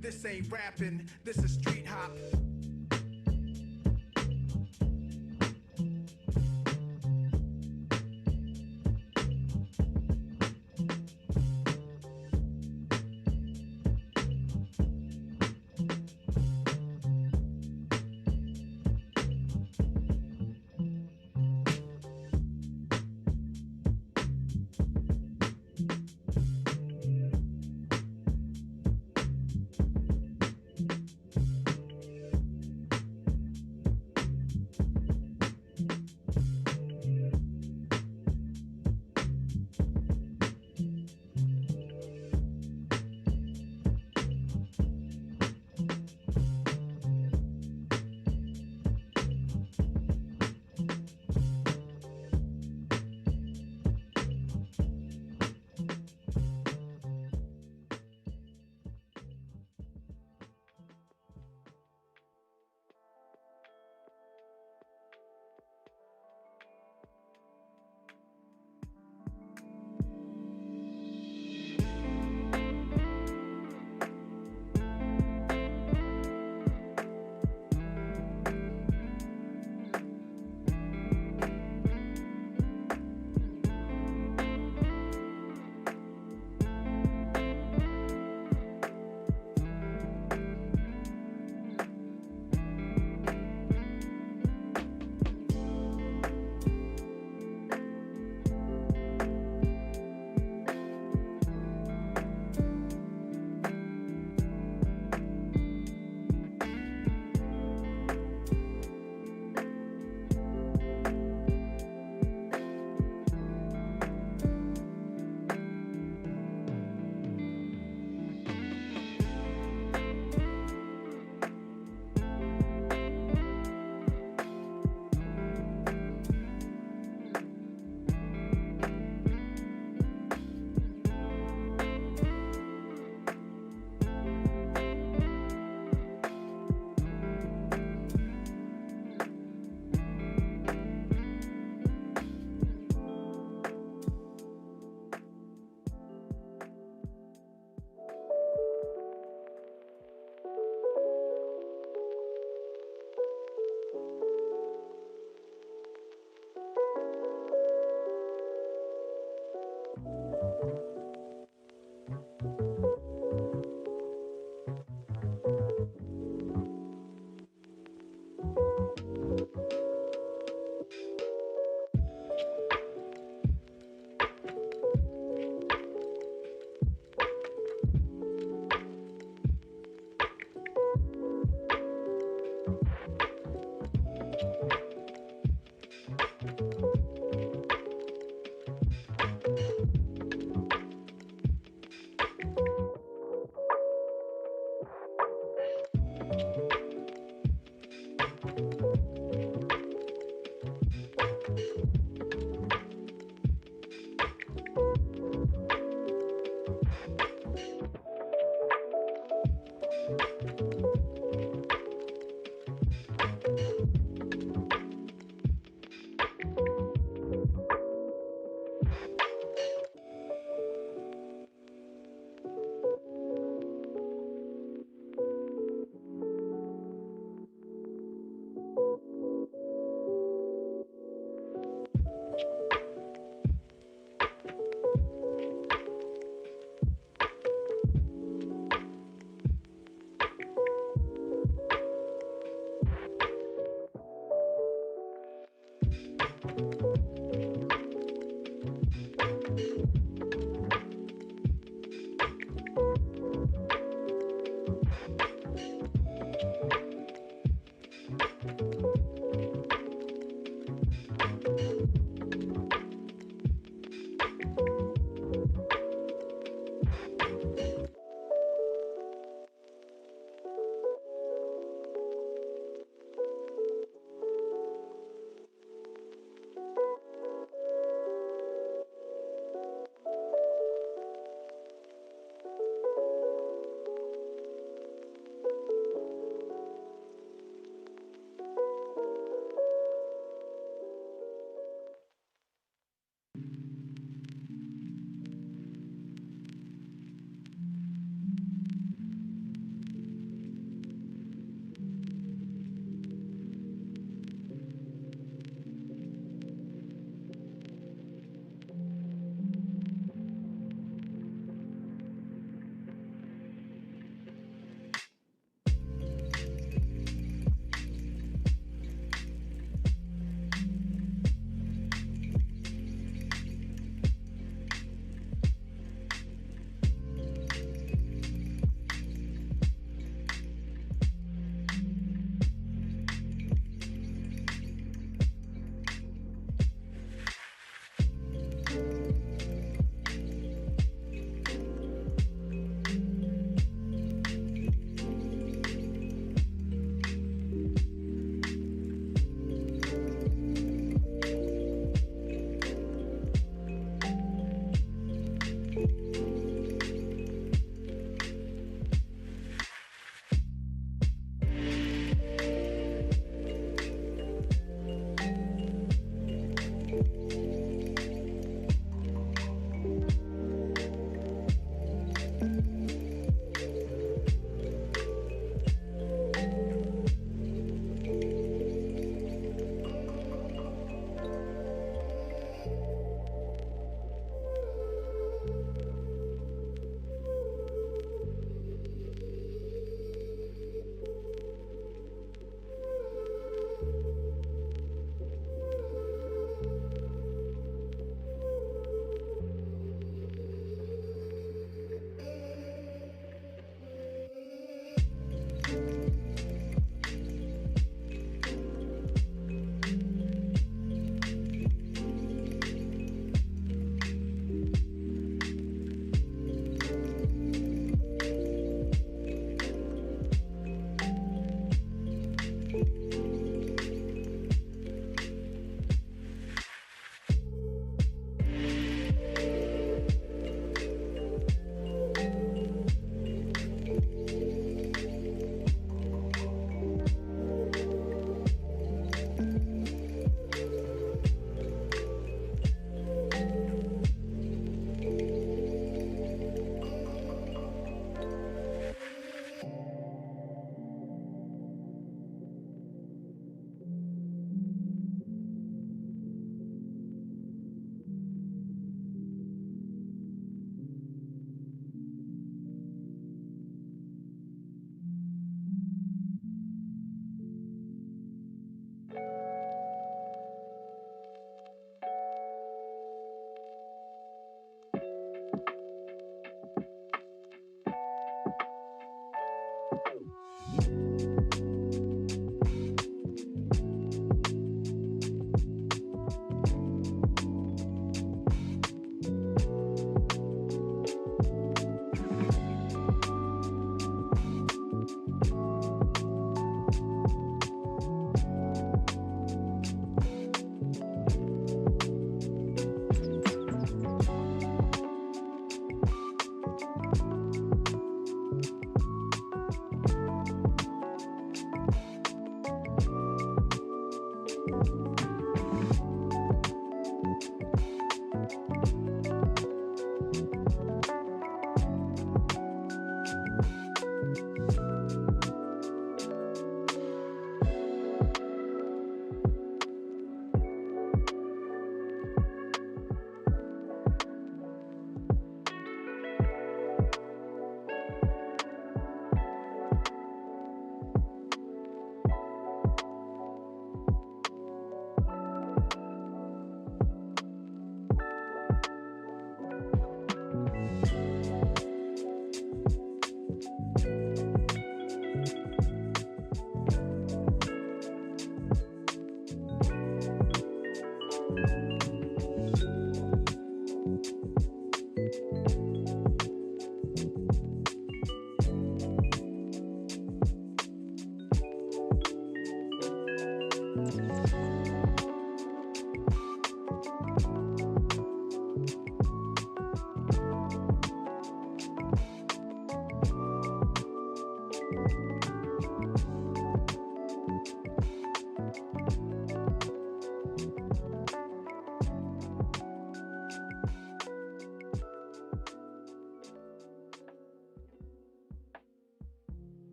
This ain't rapping, this is street hop.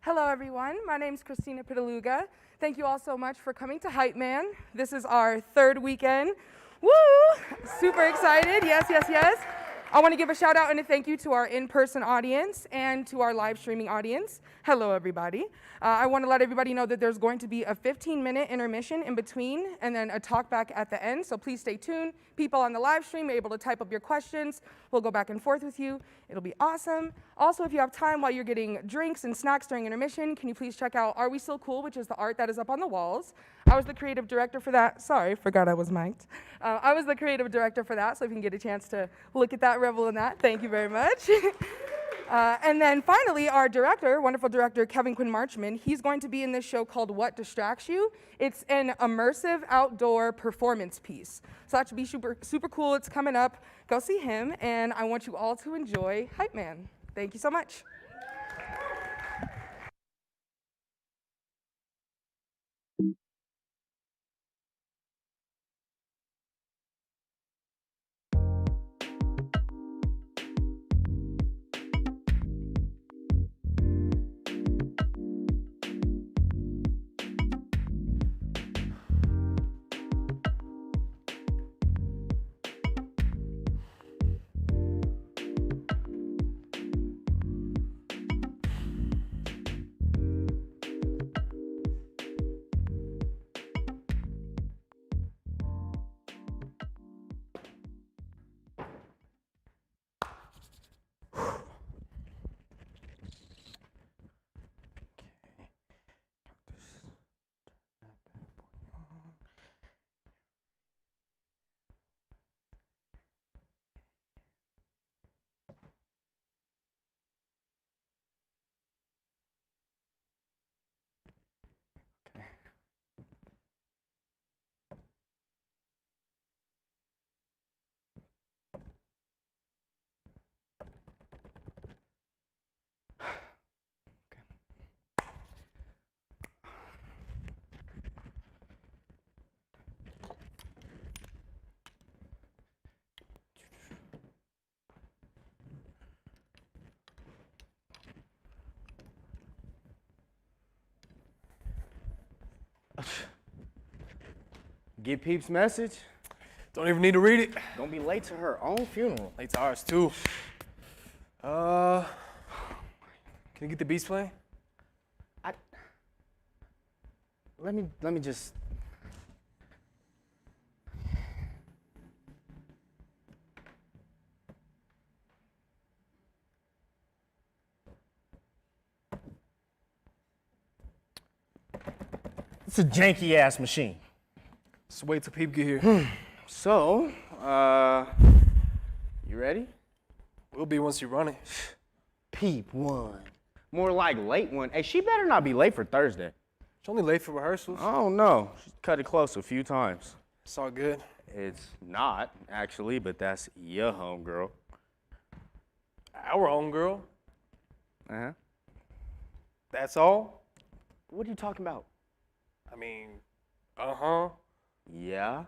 Hello, everyone. My name is Christina Pitaluga. Thank you all so much for coming to Hype Man. This is our third weekend. Woo! Super excited. Yes, yes, yes. I want to give a shout out and a thank you to our in-person audience and to our live streaming audience. Hello, everybody. I want to let everybody know that there's going to be a 15-minute intermission in between and then a talk back at the end, so please stay tuned. People on the live stream are able to type up your questions. We'll go back and forth with you. It'll be awesome. Also, if you have time while you're getting drinks and snacks during intermission, can you please check out Are We Still Cool, which is the art that is up on the walls. I was the creative director for that. Sorry, forgot I was mic'd. I was the creative director for that, so if you can get a chance to look at that, revel in that, thank you very much. And then finally, our director, wonderful director, Kevin Quinn Marchman, he's going to be in this show called What Distracts You. It's an immersive outdoor performance piece. So that should be super, super cool. It's coming up. Go see him, and I want you all to enjoy Hype Man. Thank you so much. Get Peep's message. Don't even need to read it. Don't be late to her own funeral. Late to ours too. Can you get the beats playing? Let me just. It's a janky ass machine. Just wait till Peep get here. So, you ready? We'll be once you run it. Peep one. More like late one. Hey, she better not be late for Thursday. It's only late for rehearsals. Oh no, she's cut it close a few times. It's all good. It's not, actually, but that's your homegirl. Our homegirl. Uh-huh. That's all? What are you talking about? I mean, uh-huh. Yeah?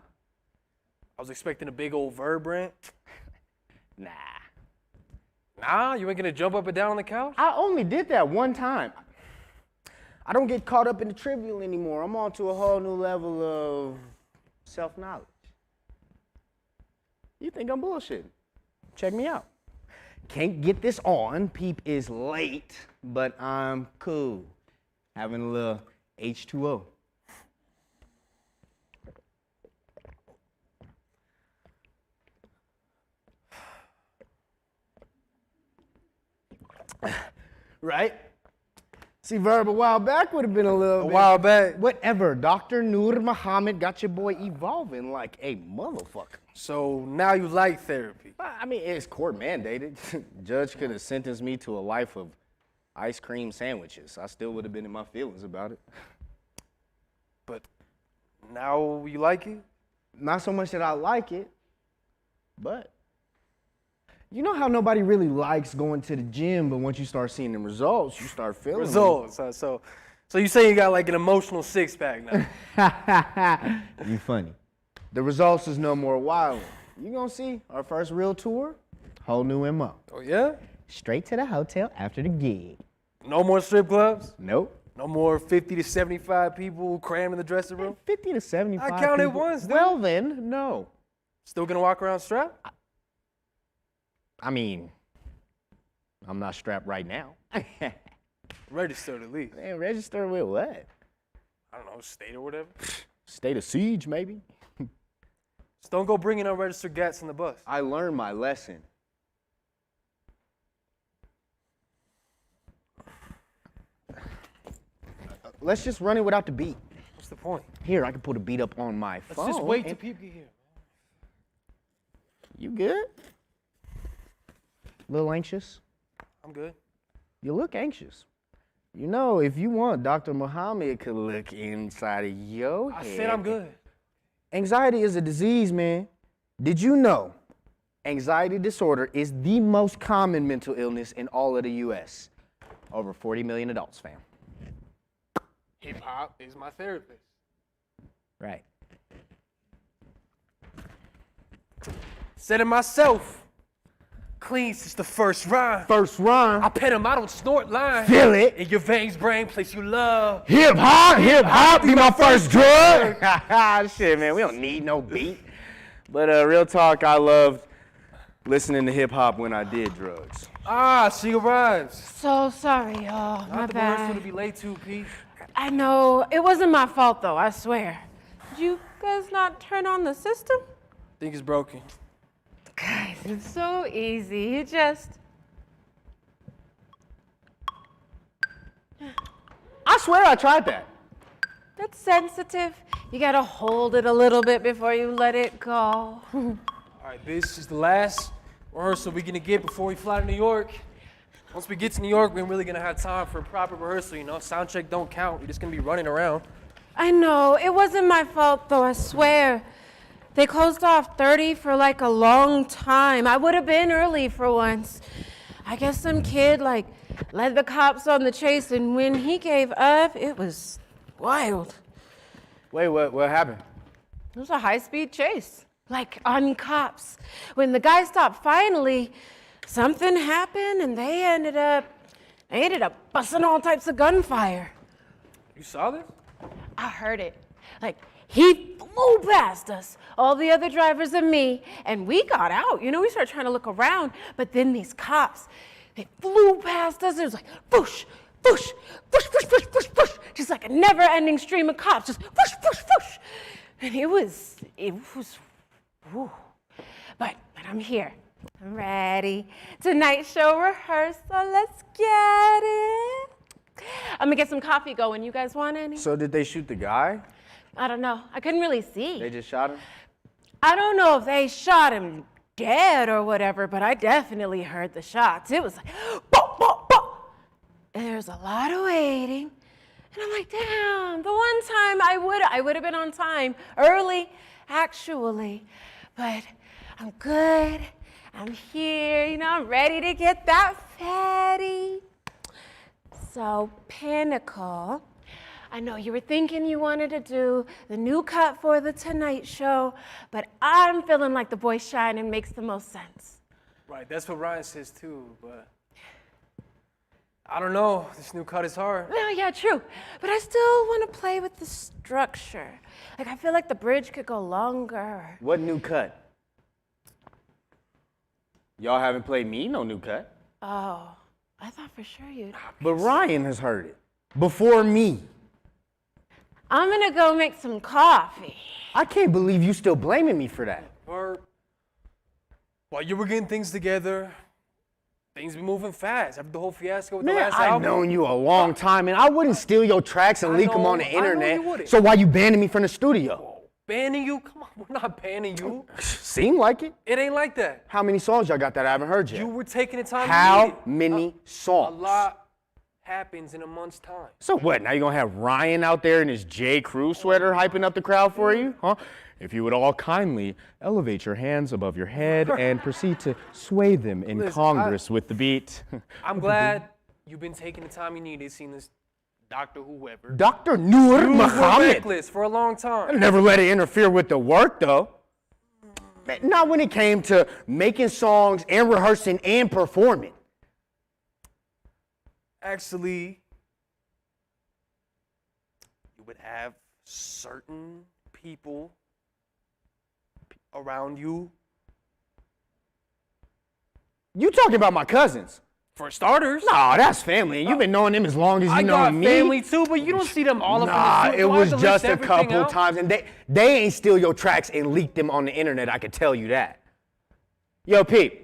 I was expecting a big old verb rant. Nah. Nah, you ain't gonna jump up and down on the couch? I only did that one time. I don't get caught up in the trivial anymore. I'm on to a whole new level of self-knowledge. You think I'm bullshitting? Check me out. Can't get this on. Peep is late, but I'm cool. Having a little H2O. Right? See, Verb a while back would have been a little A bit. while back. Whatever. Dr. Noor Muhammad got your boy evolving like a motherfucker. So now you like therapy. I mean, it's court mandated. Judge could have sentenced me to a life of ice cream sandwiches. I still would have been in my feelings about it. But now you like it? Not so much that I like it, but you know how nobody really likes going to the gym, but once you start seeing the results, you start feeling them. Results. So you say you got like an emotional six-pack now. You funny. The results is no more wild. You gonna see our first real tour, whole new MO. Oh yeah? Straight to the hotel after the gig. No more strip clubs? Nope. No more 50 to 75 people crammed in the dressing room? 50 to 75 I counted people. once, dude. Well then, no. Still gonna walk around strapped? I mean, I'm not strapped right now. Registered at least. Man, register with what? I don't know, state or whatever. State of siege, maybe? Just don't go bringing unregistered gats in the bus. I learned my lesson. Let's just run it without the beat. What's the point? Here, I can put a beat up on my Let's phone. just wait till and- people get here. You good? A little anxious? I'm good. You look anxious. You know, if you want, Dr. Muhammad could look inside of your head. I said I'm good. Anxiety is a disease, man. Did you know anxiety disorder is the most common mental illness in all of the U.S.? Over 40 million adults, fam. Hip hop is my therapist. Right. Said it myself. Clean since the first rhyme. First rhyme. I pet him, I don't snort lines. Feel it. In your veins, brain, place you love. Hip hop, be my first drug. Shit, man, we don't need no beat. But real talk, I loved listening to hip hop when I did drugs. Ah, she arrives. So sorry, y'all. My Not the rehearsal to bad. be late too, Pete. I know. It wasn't my fault, though, I swear. Did you guys not turn on the system? Think it's broken. Guys, it's so easy. You just... I swear I tried that. That's sensitive. You gotta hold it a little bit before you let it go. All right, this is the last rehearsal we're gonna get before we fly to New York. Once we get to New York, we're really gonna have time for a proper rehearsal, you know? Sound check don't count. We're just gonna be running around. I know. It wasn't my fault, though, I swear. They closed off 30 for like a long time. I would have been early for once. I guess some kid led the cops on the chase, and when he gave up, it was wild. Wait, what happened? It was a high-speed chase, like on cops. When the guy stopped finally, something happened, and they ended up busting all types of gunfire. You saw this? I heard it. He flew past us, all the other drivers and me, and we got out. You know, we started trying to look around, but then these cops, they flew past us. It was like, whoosh, whoosh, whoosh, whoosh, whoosh, whoosh, whoosh. Just like a never-ending stream of cops, just whoosh, whoosh, whoosh. And it was, whew. But I'm here. I'm ready. Tonight's show rehearsal, let's get it. I'm gonna get some coffee going. You guys want any? So did they shoot the guy? I don't know. I couldn't really see. They just shot him? I don't know if they shot him dead or whatever, but I definitely heard the shots. It was like, boom, boom, boom. And there's a lot of waiting. And I'm like, damn, the one time I would have been on time, early, actually. But I'm good. I'm here, you know, I'm ready to get that fatty. So, Pinnacle, I know you were thinking you wanted to do the new cut for the Tonight Show, but I'm feeling like the boy shining makes the most sense. Right, that's what Ryan says too, but I don't know. This new cut is hard. Well, yeah, true. But I still want to play with the structure. I feel like the bridge could go longer. What new cut? Y'all haven't played me no new cut. Oh, I thought for sure you'd. But Ryan has heard it. Before me. I'm gonna go make some coffee. I can't believe you still blaming me for that. Or while you were getting things together, things been moving fast. After the whole fiasco with the Man, last I've album. known you a long time, and I wouldn't steal your tracks and I leak them know- on the I know internet. you wouldn't. So why you banning me from the studio? Banning you? Come on, we're not banning you. Seem like it. It ain't like that. How many songs y'all got that I haven't heard yet? You were taking the time you How needed. many A songs? lot happens in a month's time. So what, now you're gonna have Ryan out there in his J. Crew sweater hyping up the crowd for you? Huh? If you would all kindly elevate your hands above your head and proceed to sway them in Listen, Congress with the beat. I'm glad you've been taking the time you needed, seeing this Dr. Whoever. Dr. Noor You were Muhammad. reckless for a long I time. never let it interfere with the work, though. Man, not when it came to making songs and rehearsing and performing. Actually, you would have certain people around you. You talking about my cousins? For starters, Nah, that's family, and you've been knowing them as long as you I know got me. family too, but you don't see them all up Nah, in the it suit. was just a couple times, and they ain't steal your tracks and leak them on the internet, I could tell you that. Yo, Pete,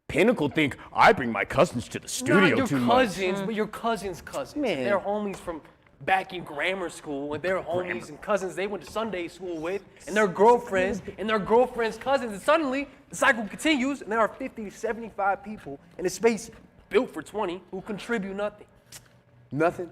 Pinnacle think I bring my cousins to the studio Not your too much. cousins, but your cousins' cousins. Man. They're homies from back in grammar school, and their homies and cousins they went to Sunday school with, and their girlfriends and their girlfriends' cousins, and suddenly the cycle continues, and there are 50 to 75 people in a space built for 20 who contribute nothing. Nothing.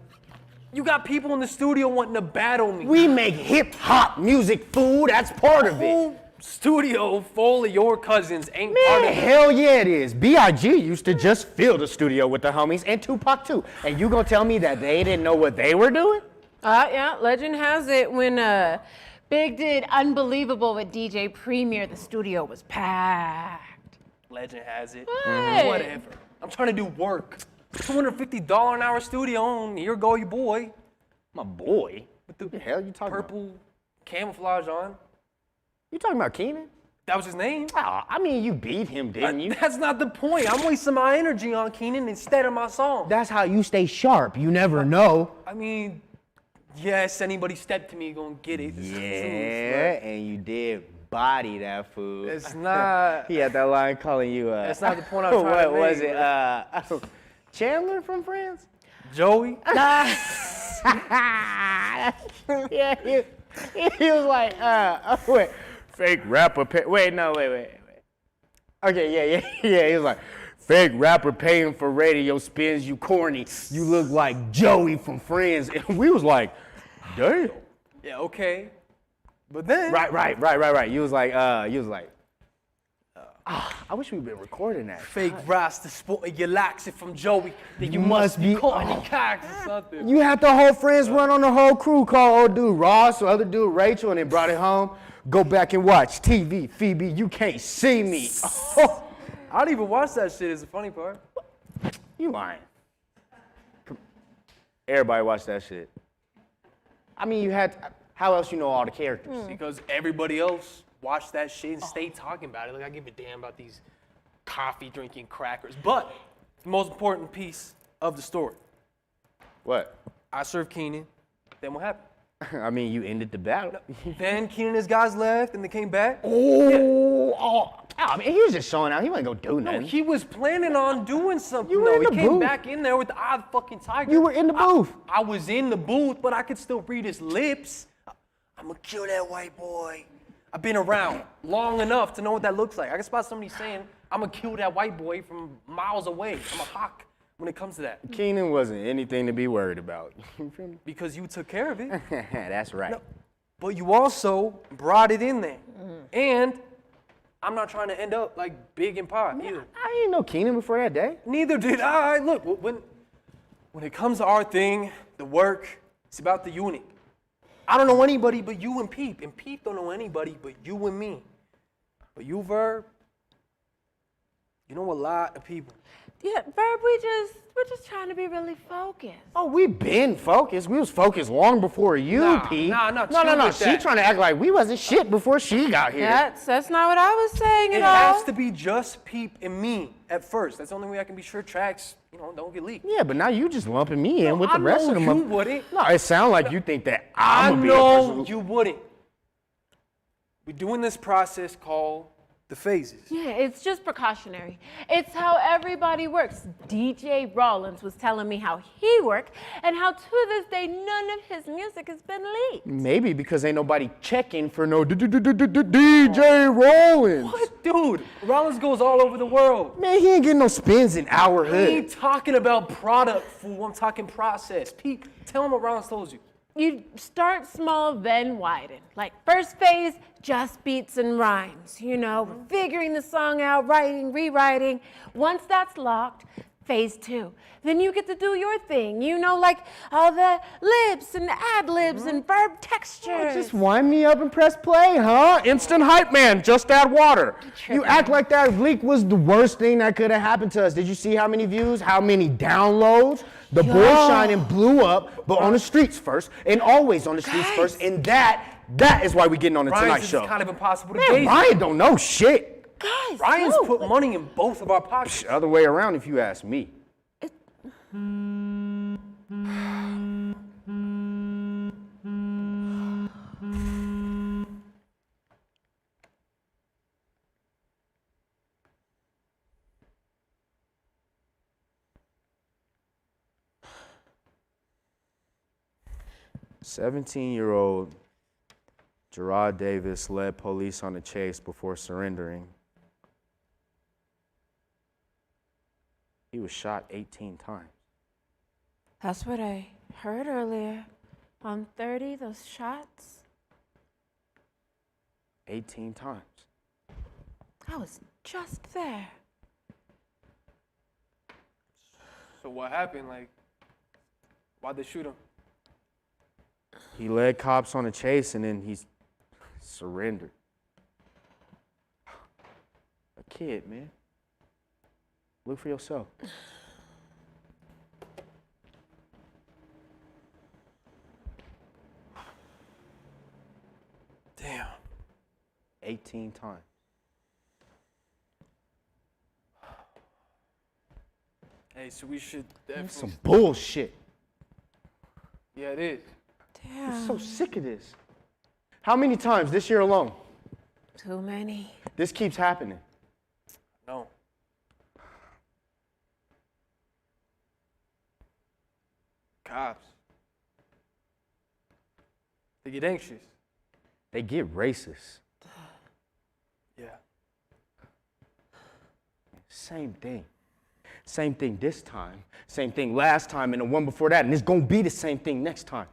You got people in the studio wanting to battle me. We make hip hop music, fool. That's part of it. Whole studio full of your cousins ain't part Man, of it. hell yeah it is. B.I.G. used to just fill the studio with the homies, and Tupac too. And you gonna tell me that they didn't know what they were doing? Yeah, legend has it when Big did Unbelievable with DJ Premier, the studio was packed. Legend has it. What? Whatever. I'm trying to do work. $250 an hour studio, and here go your boy My boy. with the What the hell you talking about? purple camouflage on. You talking about Keenan? That was his name. Oh, I mean, you beat him, didn't you? That's not the point. I'm wasting my energy on Keenan instead of my song. That's how you stay sharp. You never know. I mean, yes, anybody step to me gonna get it. Yeah, and you did body that fool. It's not. He had that line calling you. That's not the point I'm trying to What was make, it? Chandler from Friends? Joey. Yeah, he was like, wait, fake rapper pay. Wait. Okay, yeah. He was like, fake rapper paying for radio spins, you corny. You look like Joey from Friends. And we was like, damn. Yeah, okay. But then. Right. You was like, I wish we'd been recording that. Fake Rasta sporting your locks it from Joey. Then you You must must be be- caught in oh. the cocks or something. You had the whole Friends run on the whole crew. Call old dude Ross or other dude Rachel, and they brought it home. Go back and watch TV. Phoebe, you can't see me. Oh, I don't even watch that shit. Is the funny part. you lying. Everybody watched that shit. I mean, you had. How else you know all the characters? Because everybody else watched that shit and stayed talking about it. Like, I give a damn about these coffee drinking crackers. But the most important piece of the story, What? I served Keenan. Then what happened? I mean, you ended the battle. Then Keenan and his guys left and they came back. I mean, he was just showing out. He wasn't gonna do No, nothing. he was planning on doing something. You were though. in He the came booth. back in there with the odd fucking tiger. You were in the booth. I was in the booth, but I could still read his lips. I'm gonna kill that white boy. I've been around long enough to know what that looks like. I can spot somebody saying, I'm gonna kill that white boy from miles away. I'm a hawk when it comes to that. Keenan wasn't anything to be worried about. You feel me? Because you took care of it. That's right. But you also brought it in there. And I'm not trying to end up like Big and Pop either. I didn't know Keenan before that day. Neither did I. Look, when it comes to our thing, the work, it's about the unit. I don't know anybody but you and Peep don't know anybody but you and me. But you, Verb, you know a lot of people. Yeah, Verb, we're just trying to be really focused. Oh, we been focused. We was focused long before you, Nah, P. nah, no. chill She with that. trying to act like we wasn't shit before she got here. That's not what I was saying It at all. has to be just Peep and me at first. That's the only way I can be sure tracks, don't get leaked. Yeah, but now you just lumping me in with I the rest know of them. you wouldn't. No, it sounds like you think that I I'm gonna be the person know who- you wouldn't. We're doing this process called the phases. Yeah, it's just precautionary. It's how everybody works. DJ Rollins was telling me how he worked and how to this day none of his music has been leaked. Maybe because ain't nobody checking for no DJ Rollins. What? Dude, Rollins goes all over the world. Man, he ain't getting no spins in our I hood. ain't talking about product, fool. I'm talking process. Pete, tell him what Rollins told you. You start small, then widen. Like first phase, just beats and rhymes. Figuring the song out, writing, rewriting. Once that's locked, phase 2. Then you get to do your thing. Like all the lips and ad-libs and verb textures. Just wind me up and press play, huh? Instant hype man, just add water. You act like that leak was the worst thing that could have happened to us. Did you see how many views, how many downloads? The Boy Shining blew up, but on the streets first, and always on the streets Guys. first, and that is why we getting on the Tonight Ryan's Show. is kind of impossible to Man, gauge. Ryan don't know shit. Guys, Ryan's no, put money in both of our pockets. Other way around if you ask me. "17-year-old Gerard Davis led police on a chase before surrendering. He was shot 18 times. That's what I heard earlier. On 30, those shots. 18 times. I was just there. So what happened? Like, why'd they shoot him? He led cops on a chase and then he surrendered. A kid, man. Look for yourself. Damn. 18 times. Hey, so we should That's definitely. some bullshit. Yeah, it is. Damn. I'm so sick of this. How many times this year alone? Too many. This keeps happening. No. Cops. They get anxious. They get racist. Yeah. Same thing. Same thing this time. Same thing last time and the one before that. And it's gonna be the same thing next time.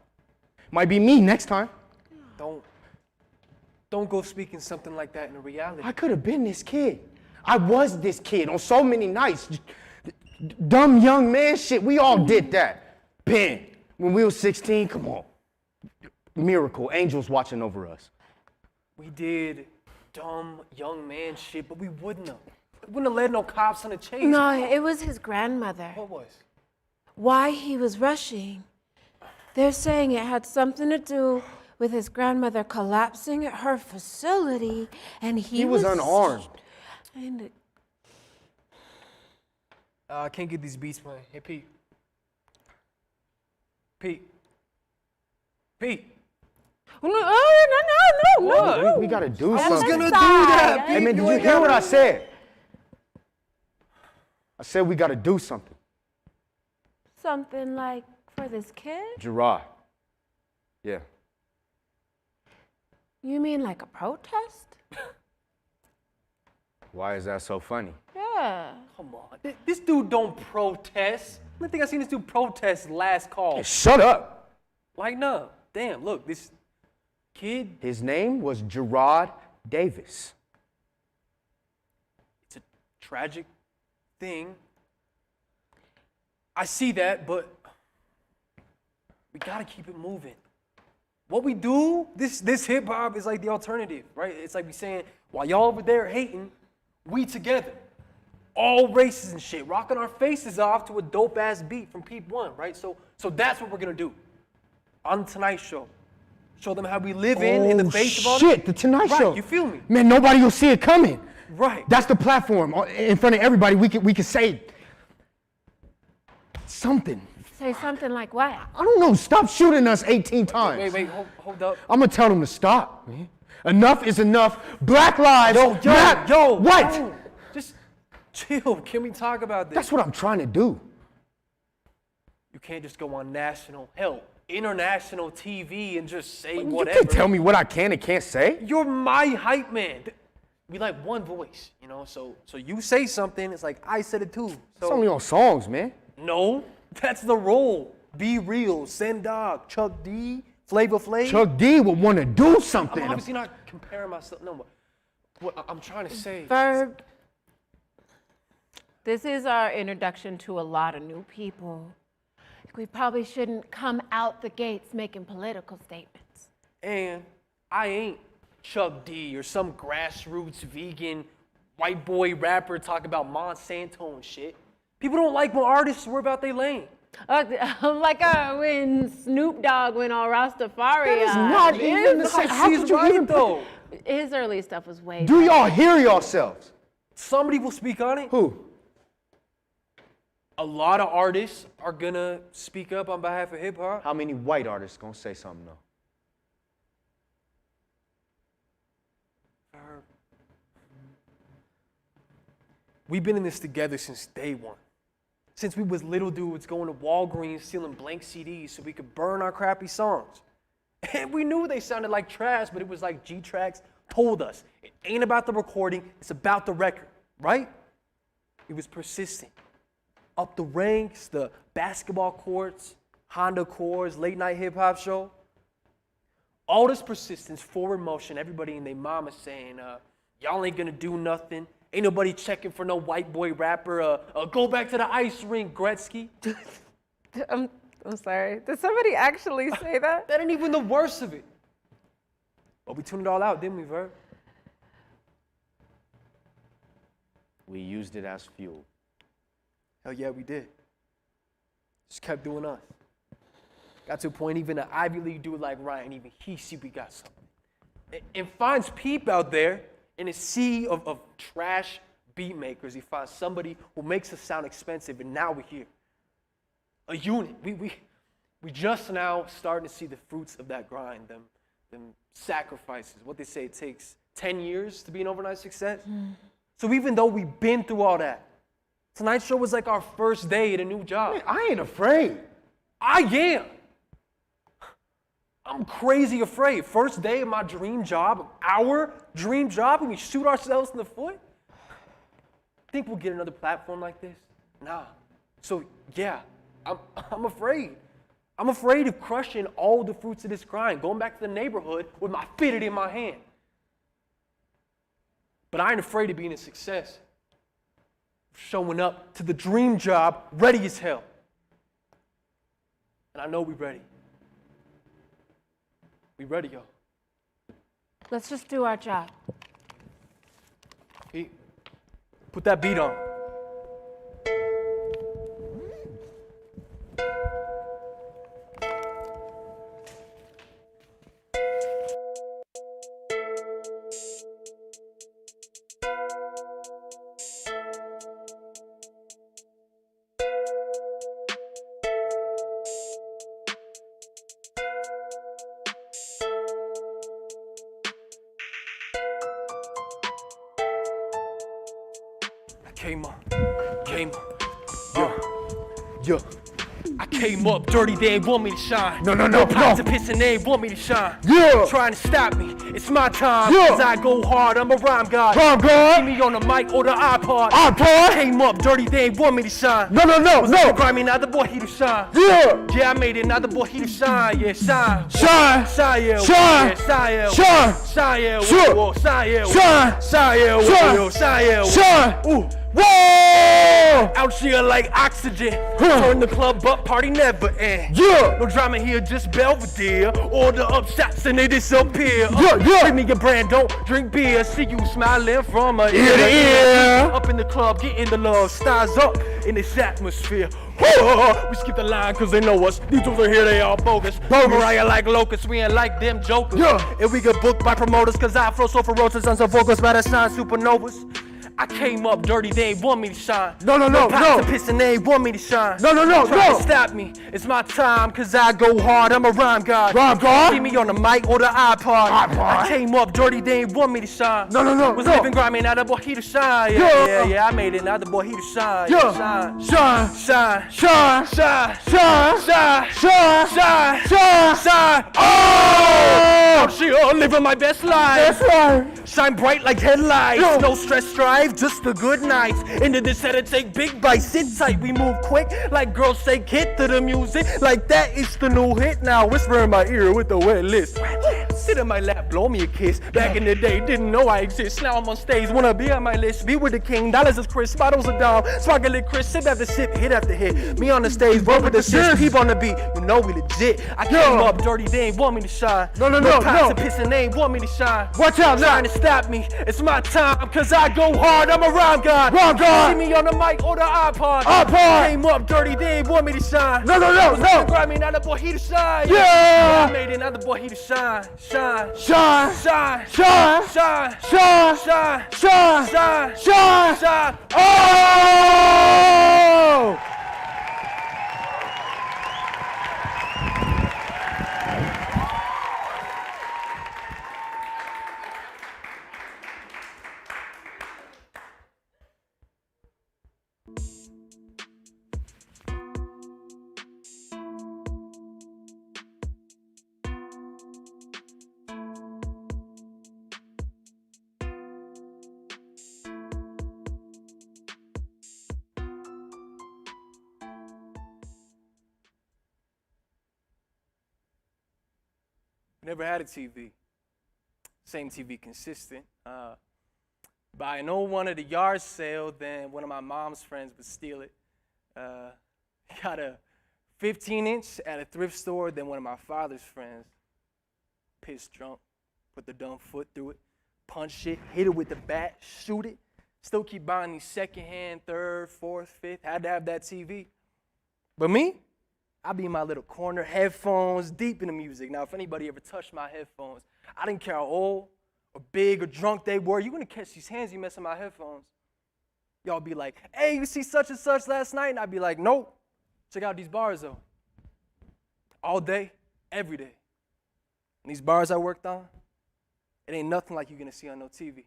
Might be me next time. Don't go speaking something like that in reality. I could have been this kid. I was this kid on so many nights. Dumb young man shit. We all did that. Ben, when we were 16, come on. Miracle, angels watching over us. We did dumb young man shit, but we wouldn't have. We wouldn't have led no cops on a chase. No, it was his grandmother. What was? Why he was rushing. They're saying it had something to do with his grandmother collapsing at her facility, and He was unarmed. And I can't get these beats playing. Hey, Pete. Pete. No. We gotta do I was something. gonna do that, Pete. Hey man, did you hear what I said? I said we gotta do something. Something like for this kid? Gerard. Yeah. You mean like a protest? Why is that so funny? Yeah. Come on. This dude don't protest. Only thing I seen this dude protest last call. Hey, shut up. Like, no. Damn, look, this kid, His name was Gerard Davis. it's a tragic thing. I see that, but we gotta keep it moving. What we do, this hip hop is like the alternative, right? It's like we saying, while y'all over there hating, we together. All races and shit, rocking our faces off to a dope ass beat from Peep One, right? So that's what we're gonna do on the Tonight Show. Show them how we live in the face of all shit, the Tonight Right, Show. you feel me? Man, nobody will see it coming. Right. That's the platform. In front of everybody, we can say something. Say something like what? I don't know. Stop shooting us 18 times. Wait, hold up. I'm gonna tell them to stop, man. Enough is enough. Black lives Yo, matter. What? yo, just chill. Can we talk about this? That's what I'm trying to do. You can't just go on national, hell, international TV and just say You whatever. can't tell me what I can and can't say. You're my hype man. We like one voice, you know. So you say something, it's like I said it too. It's only on songs, man. No, that's the role. Be Real, Send Dog, Chuck D, Flavor Flav. Chuck D would want to do something. I'm obviously not comparing myself. No, but what I'm trying to say. Verb. This is our introduction to a lot of new people. We probably shouldn't come out the gates making political statements. And I ain't Chuck D or some grassroots vegan white boy rapper talking about Monsanto and shit. People don't like when artists worry about their lane. Like when Snoop Dogg went all Rastafari. That is not even the same. How She's could you right, even though. His early stuff was way Do better. y'all hear yourselves? Somebody will speak on it. Who? A lot of artists are gonna speak up on behalf of hip hop. How many white artists gonna say something though? We've been in this together since day one. Since we was little dudes going to Walgreens stealing blank CDs so we could burn our crappy songs. And we knew they sounded like trash, but it was like G-Tracks told us, it ain't about the recording, it's about the record, right? It was persistent. up the ranks, the basketball courts, Honda Accords, late night hip hop show. All this persistence, forward motion, everybody and their mama saying, y'all ain't gonna do nothing. Ain't nobody checking for no white boy rapper. Go back to the ice rink, Gretzky. I'm sorry. Did somebody actually say that? That ain't even the worst of it. But we tuned it all out, didn't we, Verb? We used it as fuel. Hell yeah, we did. Just kept doing us. Got to a point, even an Ivy League dude like Ryan, even he see we got something. And finds Peep out there in a sea of trash beat makers. He finds somebody who makes us sound expensive, and now we're here. A unit. We just now starting to see the fruits of that grind, them sacrifices. What they say, it takes 10 years to be an overnight success. So even though we've been through all that, tonight's show was like our first day at a new job. Man, I ain't afraid. I am. I'm crazy afraid. First day of my dream job, our dream job, and we shoot ourselves in the foot? Think we'll get another platform like this? Nah. So yeah, I'm afraid. I'm afraid of crushing all the fruits of this grind, going back to the neighborhood with my fitted in my hand. But I ain't afraid of being a success. Showing up to the dream job ready as hell. And I know we ready. We ready, yo. Let's just do our job. Pete, put that beat on. Came up. Yeah. I came up dirty, they ain't want me to shine. No. Pots of piss and they ain't want me to shine. Yeah. Trying to stop me, it's my time. Yeah. Cause I go hard, I'm a rhyme god. Rhyme god. See me on the mic or the iPod. iPod. Came up dirty, they ain't want me to shine. No. So grimy, now the boy he to shine. Yeah. Yeah, I made it, now the boy he to shine. Yeah, shine. Shine. Shine, yeah. Shine. Yeah, shine, yeah. Shine. Shine, yeah. Sure. Whoa, shine, yeah. Shine. Shine, yeah. Shine. Whoa, shine, yeah. Shine. Ooh. Whoa. Out here like oxygen. Huh. Turn the club up, party never end. Yeah. No drama here, just Belvedere. Order up shots and they disappear. Yeah. Give me your brand, don't drink beer. See you smiling from a Ear to ear. Up in the club, getting the love. Stars up in this atmosphere. We skip the line cause they know us. These dudes are here, they all bogus. Mariah like locusts, we ain't like them jokers. Yeah. And we get booked by promoters cause I flow so ferocious and so focused by the shine supernovas. I came up dirty, they ain't want me to shine. No. Pots of piss and they ain't want me to shine. No. Try to stop me, it's my time, cause I go hard, I'm a rhyme god. Rhyme god? See me on the mic or the iPod. iPod? I came up dirty, they ain't want me to shine. No. Was living grimy, now the boy he to shine. Yeah, I made it, now the boy he to shine. Yeah. Shine. Shine. Shine. Shine. Shine. Shine. Shine. Shine. Shine. Shine. Shine. Oh. Out here living my best life. That's right. Shine bright like headlights. Yeah. No stress, strive, just a good nights. Into this set and take big bites. Sit tight, we move quick. Like girls say, get to the music. Like that is the new hit. Now whisper in my ear with the wet list. Sit in my lap, blow me a kiss. Back in the day, didn't know I exist. Now I'm on stage, wanna be on my list. Be with the king, dollars is Chris, bottles of Dom. Sparkling Chris, sip after sip, hit after hit. Me on the stage, roll with the shit. Peep on the beat, you know we legit. I came up dirty, they ain't want me to shine. No. Pots of piss and they ain't want me to shine. Watch out now. Trying to stop me, it's my time, cause I go hard, I'm a rhyme god. Rhyme god. See me on the mic or the iPod. iPod. Came up dirty, they ain't want me to shine. No. Grab me, now the boy he to shine. Yeah. I made it, now the boy he to shine. Shine. Shine. Shine. Shine. Shine. Shine. Shine. Shine. Shine. Shine. Shine. Oh! never had a TV. Same TV consistent. But I know one at a yard sale, then one of my mom's friends would steal it. Got a 15-inch at a thrift store, then one of my father's friends, pissed drunk, put the dumb foot through it, punch it, hit it with the bat, shoot it. Still keep buying these secondhand, third, fourth, fifth. Had to have that TV. But me, I be in my little corner, headphones, deep in the music. Now, if anybody ever touched my headphones, I didn't care how old or big or drunk they were. You're gonna catch these hands you messing my headphones. Y'all be like, hey, you see such and such last night? And I'd be like, nope. Check out these bars though. All day, every day. And these bars I worked on, it ain't nothing like you're gonna see on no TV.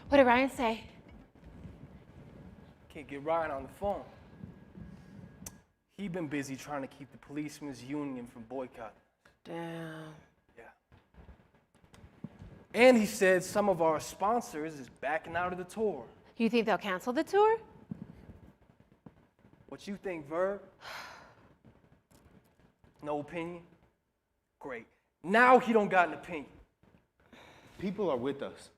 What did Ryan say? Can't get Ryan on the phone. He been busy trying to keep the policemen's union from boycotting. Damn. Yeah. And he said some of our sponsors is backing out of the tour. You think they'll cancel the tour? What you think, Verb? No opinion? Great. Now he don't got an opinion. People are with us.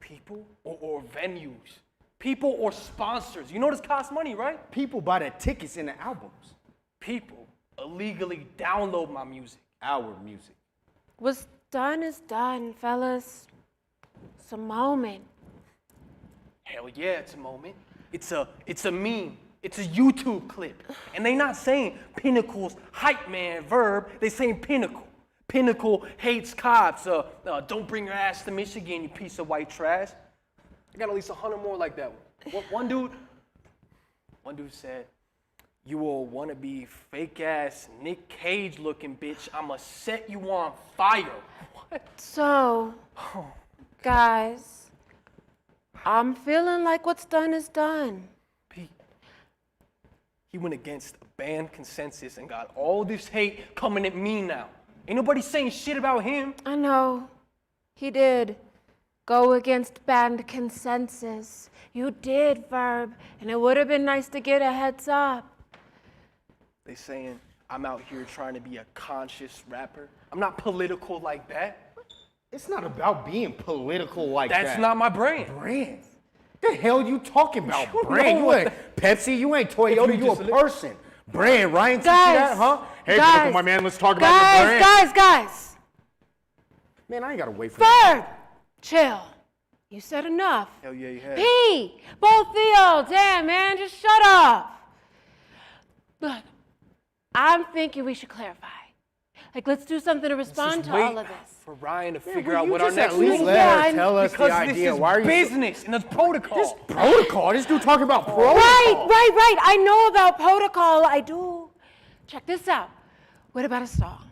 People or venues? People or sponsors? You know this costs money, right? People buy the tickets and the albums. People illegally download my music. Our music. What's done is done, fellas. It's a moment. Hell yeah, it's a moment. It's a meme. It's a YouTube clip. And they not saying Pinnacle's hype man Verb. They saying Pinnacle. Pinnacle hates cops. Don't bring your ass to Michigan, you piece of white trash. I got at least 100 more like that one. One dude said, you will wanna be fake ass Nick Cage looking bitch. I'ma set you on fire. What? So, guys, I'm feeling like what's done is done. Pete, he went against a band consensus and got all this hate coming at me now. Ain't nobody saying shit about him. I know. He did go against band consensus. You did, Verb, and it would have been nice to get a heads up. They saying I'm out here trying to be a conscious rapper. I'm not political like that. It's not about being political like that. That's not my brand. Brand? The hell you talking about? You Brand? know You what ain't Pepsi. You ain't Toyota. You just a person. Brand, Ryan. See Guys, that, huh? Hey, guys, Pinnacle, my man. Let's talk about the brand. Guys. Man, I ain't gotta wait for that. Verb, chill. You said enough. Hell yeah, you have. P, both Theo, damn man, just shut up. Look, I'm thinking we should clarify. Like, let's do something to respond Just to wait all of this. for Ryan to figure will out you what our just next at least move let Yeah, her tell us because the this idea? is Why are you business and it's protocol. This protocol? This dude talking about protocol. Right. I know about protocol. I do. Check this out. What about a song?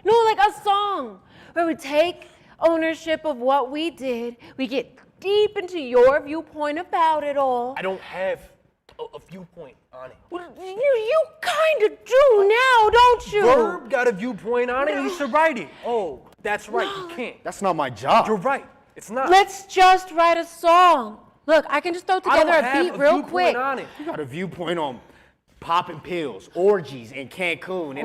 No, like a song where we take ownership of what we did. We get deep into your viewpoint about it all. I don't have a viewpoint on it. Well, you kind of do now, don't you? Verb got a viewpoint on it, and you should write it. Oh, that's right, you can't. That's not my job. You're right. It's not. Let's just write a song. Look, I can just throw I together don't a have beat a real viewpoint quick. on it. You got a viewpoint on popping pills, orgies in Cancun.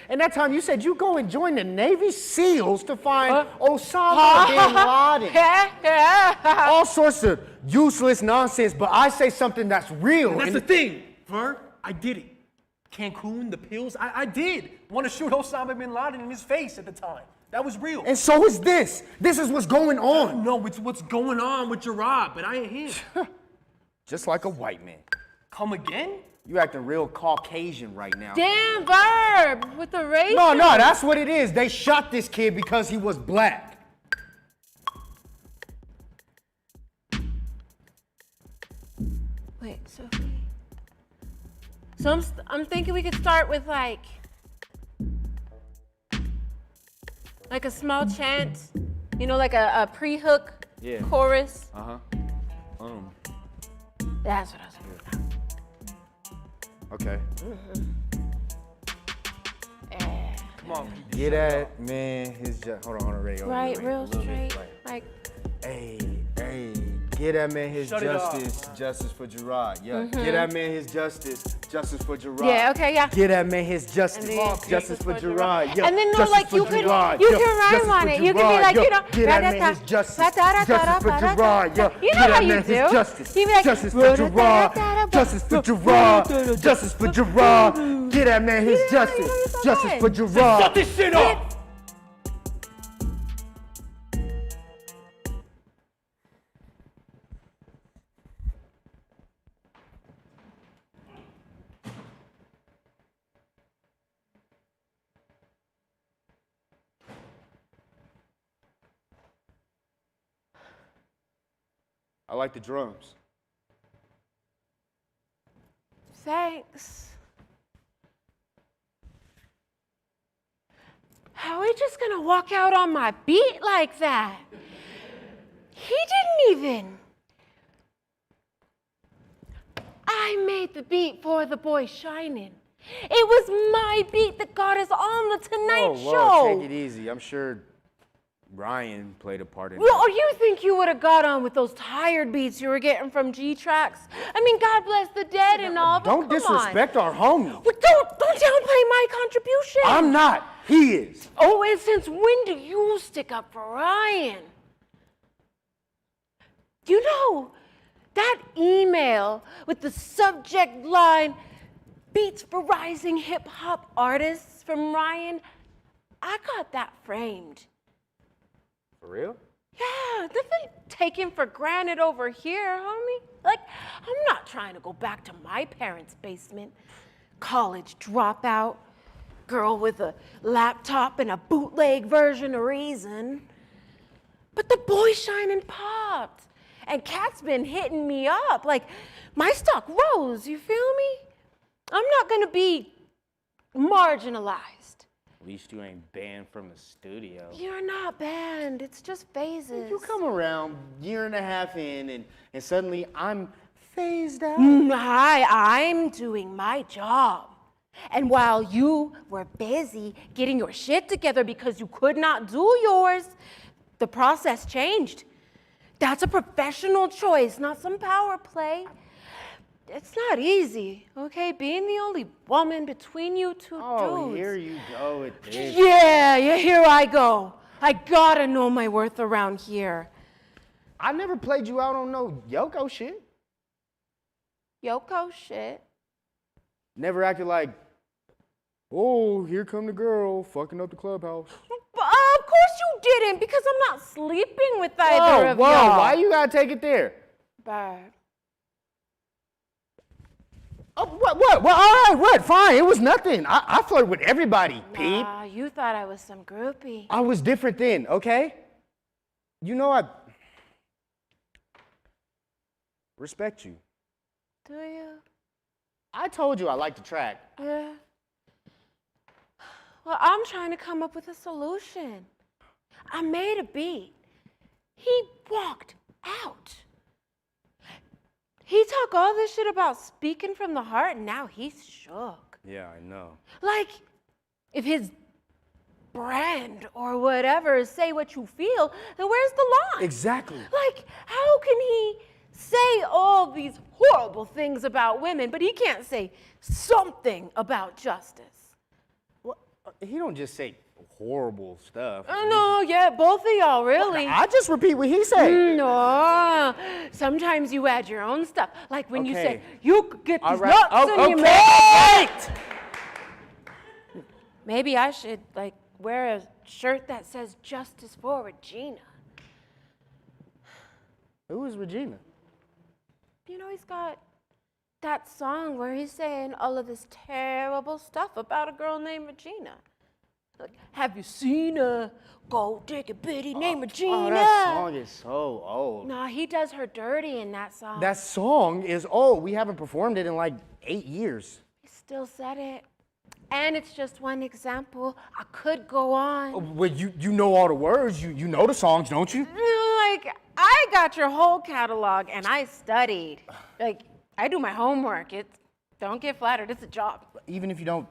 And that time you said you go and join the Navy SEALs to find Osama bin Laden. All sorts of useless nonsense, but I say something that's real. That's and the thing, Verb. I did it. Cancun, the pills, I did want to shoot Osama bin Laden in his face at the time. That was real. And so is this. This is what's going on. No, it's what's going on with Gerard, but I ain't him. Just like a white man. Come again? You acting real Caucasian right now. Damn, Verb, with the race. No, that's what it is. They shot this kid because he was black. Wait, Sophie. So I'm thinking we could start with like, Like a small chant, you know, like a pre-hook Yeah. chorus. That's what I was looking for. Okay. Come on, Pete. Get that man his justice. Hold on, radio. Right, real straight. Like, Hey, get that man his Shut it off. justice for Gerard. Yeah, get that man his justice for Gerard. yeah, okay, yeah. Get that man his justice, And then justice for Gerard. Yeah, And then, no, justice like, for you could Gerard. you Yeah, can rhyme justice on for it. You could be Gerard. like, Yeah, you know, get that man his justice, justice for Gerard. Yeah, you know get how that you man do. his justice, You be like, justice for Gerard, justice for Gerard, justice for Gerard. Get that man his justice, justice for Gerard. Shut this shit off! I like the drums. Thanks. How are we just gonna walk out on my beat like that? He didn't even. I made the beat for the boy Shining. It was my beat that got us on the Tonight Show. Take it easy. I'm sure Ryan played a part in Well, it. or you think you would have got on with those tired beats you were getting from G-Tracks? I mean, God bless the dead and all, but Don't come disrespect our homie. on. Well, don't downplay my contribution. I'm not. He is. Oh, and since when do you stick up for Ryan? You know, that email with the subject line, Beats for Rising Hip Hop Artists from Ryan, I got that framed. For real? Yeah, nothing taken for granted over here, homie. Like, I'm not trying to go back to my parents' basement. College dropout, girl with a laptop and a bootleg version of Reason. But the boy Shining popped. And Cat's been hitting me up. Like, my stock rose, you feel me? I'm not gonna be marginalized. At least you ain't banned from the studio. You're not banned, it's just phases. You come around year and a half in and suddenly I'm phased out. Hi, I'm doing my job. And while you were busy getting your shit together because you could not do yours, the process changed. That's a professional choice, not some power play. It's not easy, okay? Being the only woman between you two dudes. Here you go with this. Yeah, here I go. I gotta know my worth around here. I never played you out on no Yoko shit. Yoko shit. Never acted like, oh, here come the girl fucking up the clubhouse. Of course you didn't, because I'm not sleeping with either of whoa, y'all. why you gotta take it there? Barb. Oh, what? Well, all right, what? Fine, it was nothing. I flirt with everybody, peep. Nah, you thought I was some groupie. I was different then, okay? You know I respect you. Do you? I told you I liked the track. Yeah. Well, I'm trying to come up with a solution. I made a beat. He walked out. He talked all this shit about speaking from the heart, and now he's shook. Yeah, I know. Like, if his brand or whatever is say what you feel, then where's the line? Exactly. Like, how can he say all these horrible things about women, but he can't say something about justice? Well, he don't just say horrible stuff. No, yeah, both of y'all, really. I just repeat what he said. No, sometimes you add your own stuff. Like when you say, Okay. you could get All these right. nuts Oh, in your okay. mouth. Maybe I should, like, wear a shirt that says Justice for Regina. Who is Regina? You know, he's got that song where he's saying all of this terrible stuff about a girl named Regina. Like, have you seen a gold digger bitty named Regina? Oh, that song is so old. Nah, he does her dirty in that song. That song is old. We haven't performed it in like 8 years. He still said it. And it's just one example. I could go on. Well, you know all the words. You know the songs, don't you? Like, I got your whole catalog and I studied. Like, I do my homework. Don't get flattered. It's a job. Even if you don't,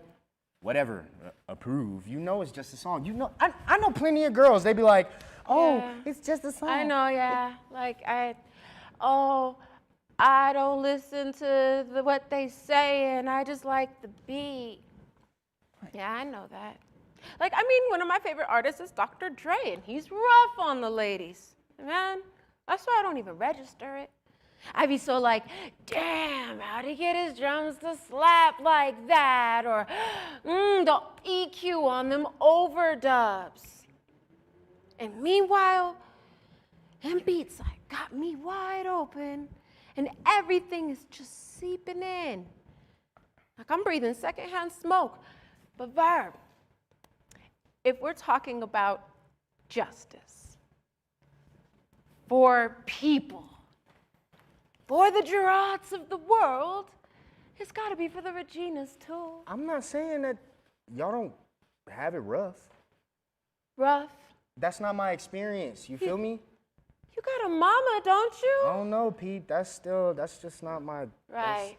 whatever, approve, you know it's just a song. You know, I know plenty of girls. They be like, oh, Yeah. it's just a song. I know, yeah. Like, I don't listen to what they say and I just like the beat. Yeah, I know that. Like, I mean, one of my favorite artists is Dr. Dre, and he's rough on the ladies. Man, that's why I don't even register it. I'd be so like, damn, how'd he get his drums to slap like that? Or, the EQ on them overdubs. And meanwhile, them beats like got me wide open, and everything is just seeping in. Like I'm breathing secondhand smoke. But Verb, if we're talking about justice for people, for the Gerards of the world, it's got to be for the Reginas too. I'm not saying that y'all don't have it rough. Rough. That's not my experience. You feel me? You got a mama, don't you? I don't know, Pete. That's just not my. Right.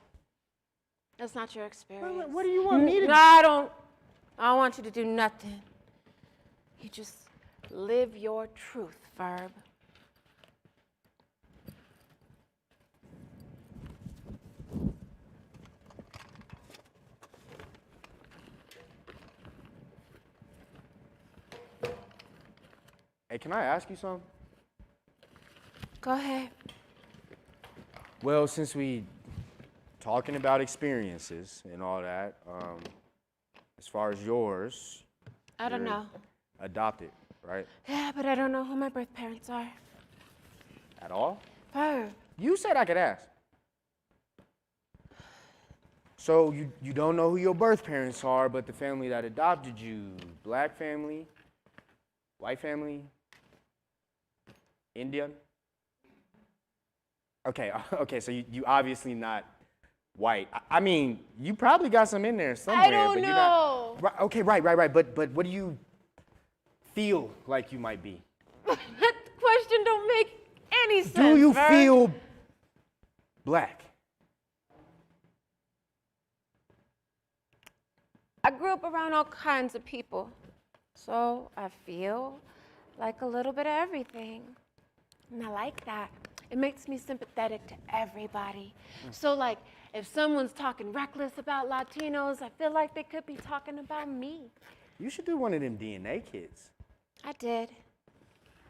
That's not your experience. What do you want me to do? No, I don't want you to do nothing. You just live your truth, Verb. Hey, can I ask you something? Go ahead. Well, since we talking about experiences and all that, as far as yours, I don't you're know. adopted, right? Yeah, but I don't know who my birth parents are. At all? Verb. You said I could ask. So you don't know who your birth parents are, but the family that adopted you, black family, white family, Indian? Okay, so you obviously not white. I mean, you probably got some in there somewhere. I don't but know. You're not, right, okay, right. But what do you feel like you might be? That question don't make any sense. Do you Verb. feel black? I grew up around all kinds of people, so I feel like a little bit of everything. And I like that. It makes me sympathetic to everybody. So like, if someone's talking reckless about Latinos, I feel like they could be talking about me. You should do one of them DNA kits. I did.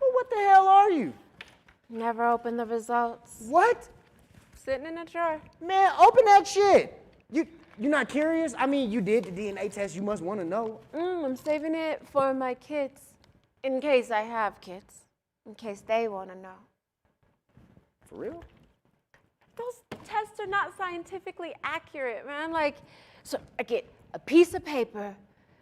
Well, what the hell are you? Never opened the results. What? Sitting in a drawer. Man, open that shit. You're not curious? I mean, you did the DNA test. You must want to know. I'm saving it for my kids, in case I have kids, in case they want to know. For real? Those tests are not scientifically accurate, man. Like, so I get a piece of paper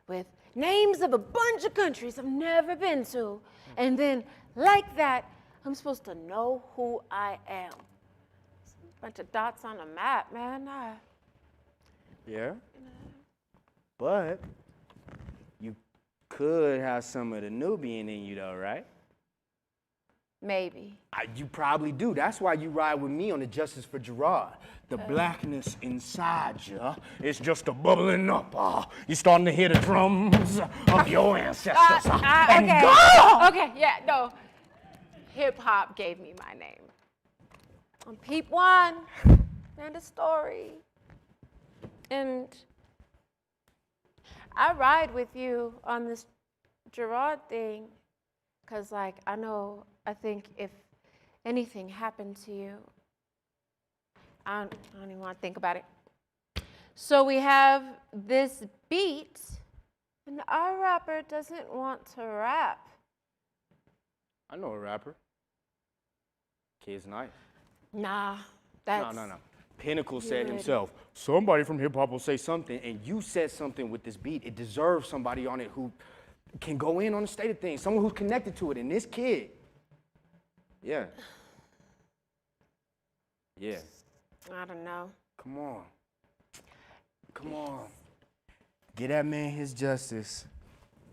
with names of a bunch of countries I've never been to, and then like that, I'm supposed to know who I am. It's a bunch of dots on a map, man. Yeah. But you could have some of the Nubian in you, though, right? Maybe. You probably do. That's why you ride with me on the Justice for Gerard. The blackness inside you is just a bubbling up. You're starting to hear the drums of your ancestors. And okay. go! Okay, yeah, no. Hip hop gave me my name. I'm Peep One, and a story. And I ride with you on this Gerard thing, because, like, I think if anything happened to you, I don't even want to think about it. So we have this beat, and our rapper doesn't want to rap. I know a rapper. Kid's nice. Nah, that's... No. Pinnacle said Good. himself, somebody from hip hop will say something, and you said something with this beat. It deserves somebody on it who can go in on the state of things, someone who's connected to it. And this kid, yeah. I don't know. Come on. Get that man his justice.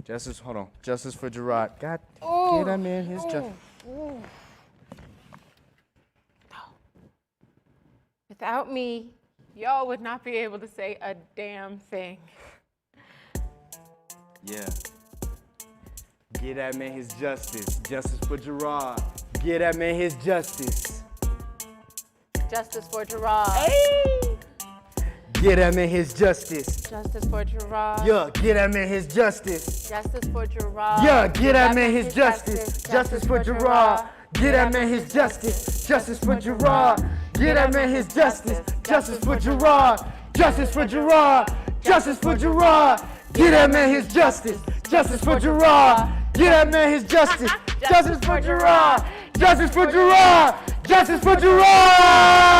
Justice, hold on. Justice for Gerard. Get that man his justice. Without me, y'all would not be able to say a damn thing. Yeah. Get that man his justice. Justice for Gerard. Get that man his justice. Justice for Gerard. Get that man his justice. Justice for Gerard. Yeah, get that man his justice. Justice for Gerard. Yeah, get that man his justice. Justice for Gerard. Get that man his justice. Justice for Gerard. Get that man his justice. Justice for Gerard. Justice for Gerard. Justice for Gerard. Get that man his justice. Justice for Gerard. Get that man his justice. Justice for Gerard. Justice for Gerard. Justice for Gerard.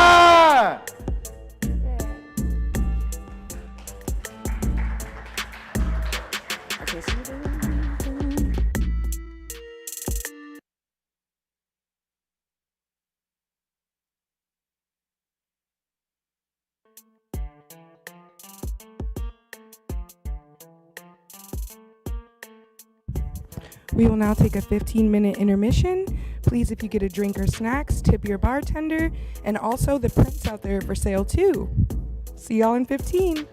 We will now take a 15-minute intermission. Please, if you get a drink or snacks, tip your bartender, and also the prints out there for sale too. See y'all in 15.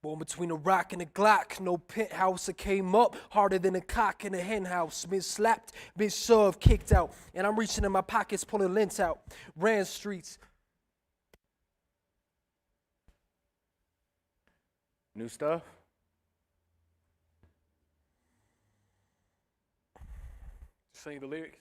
Born between a rock and a Glock, no penthouse, I came up harder than a cock in a hen house. Been slapped, been shoved, kicked out, and I'm reaching in my pockets, pulling lint out. Ran streets. New stuff? Sing the lyrics.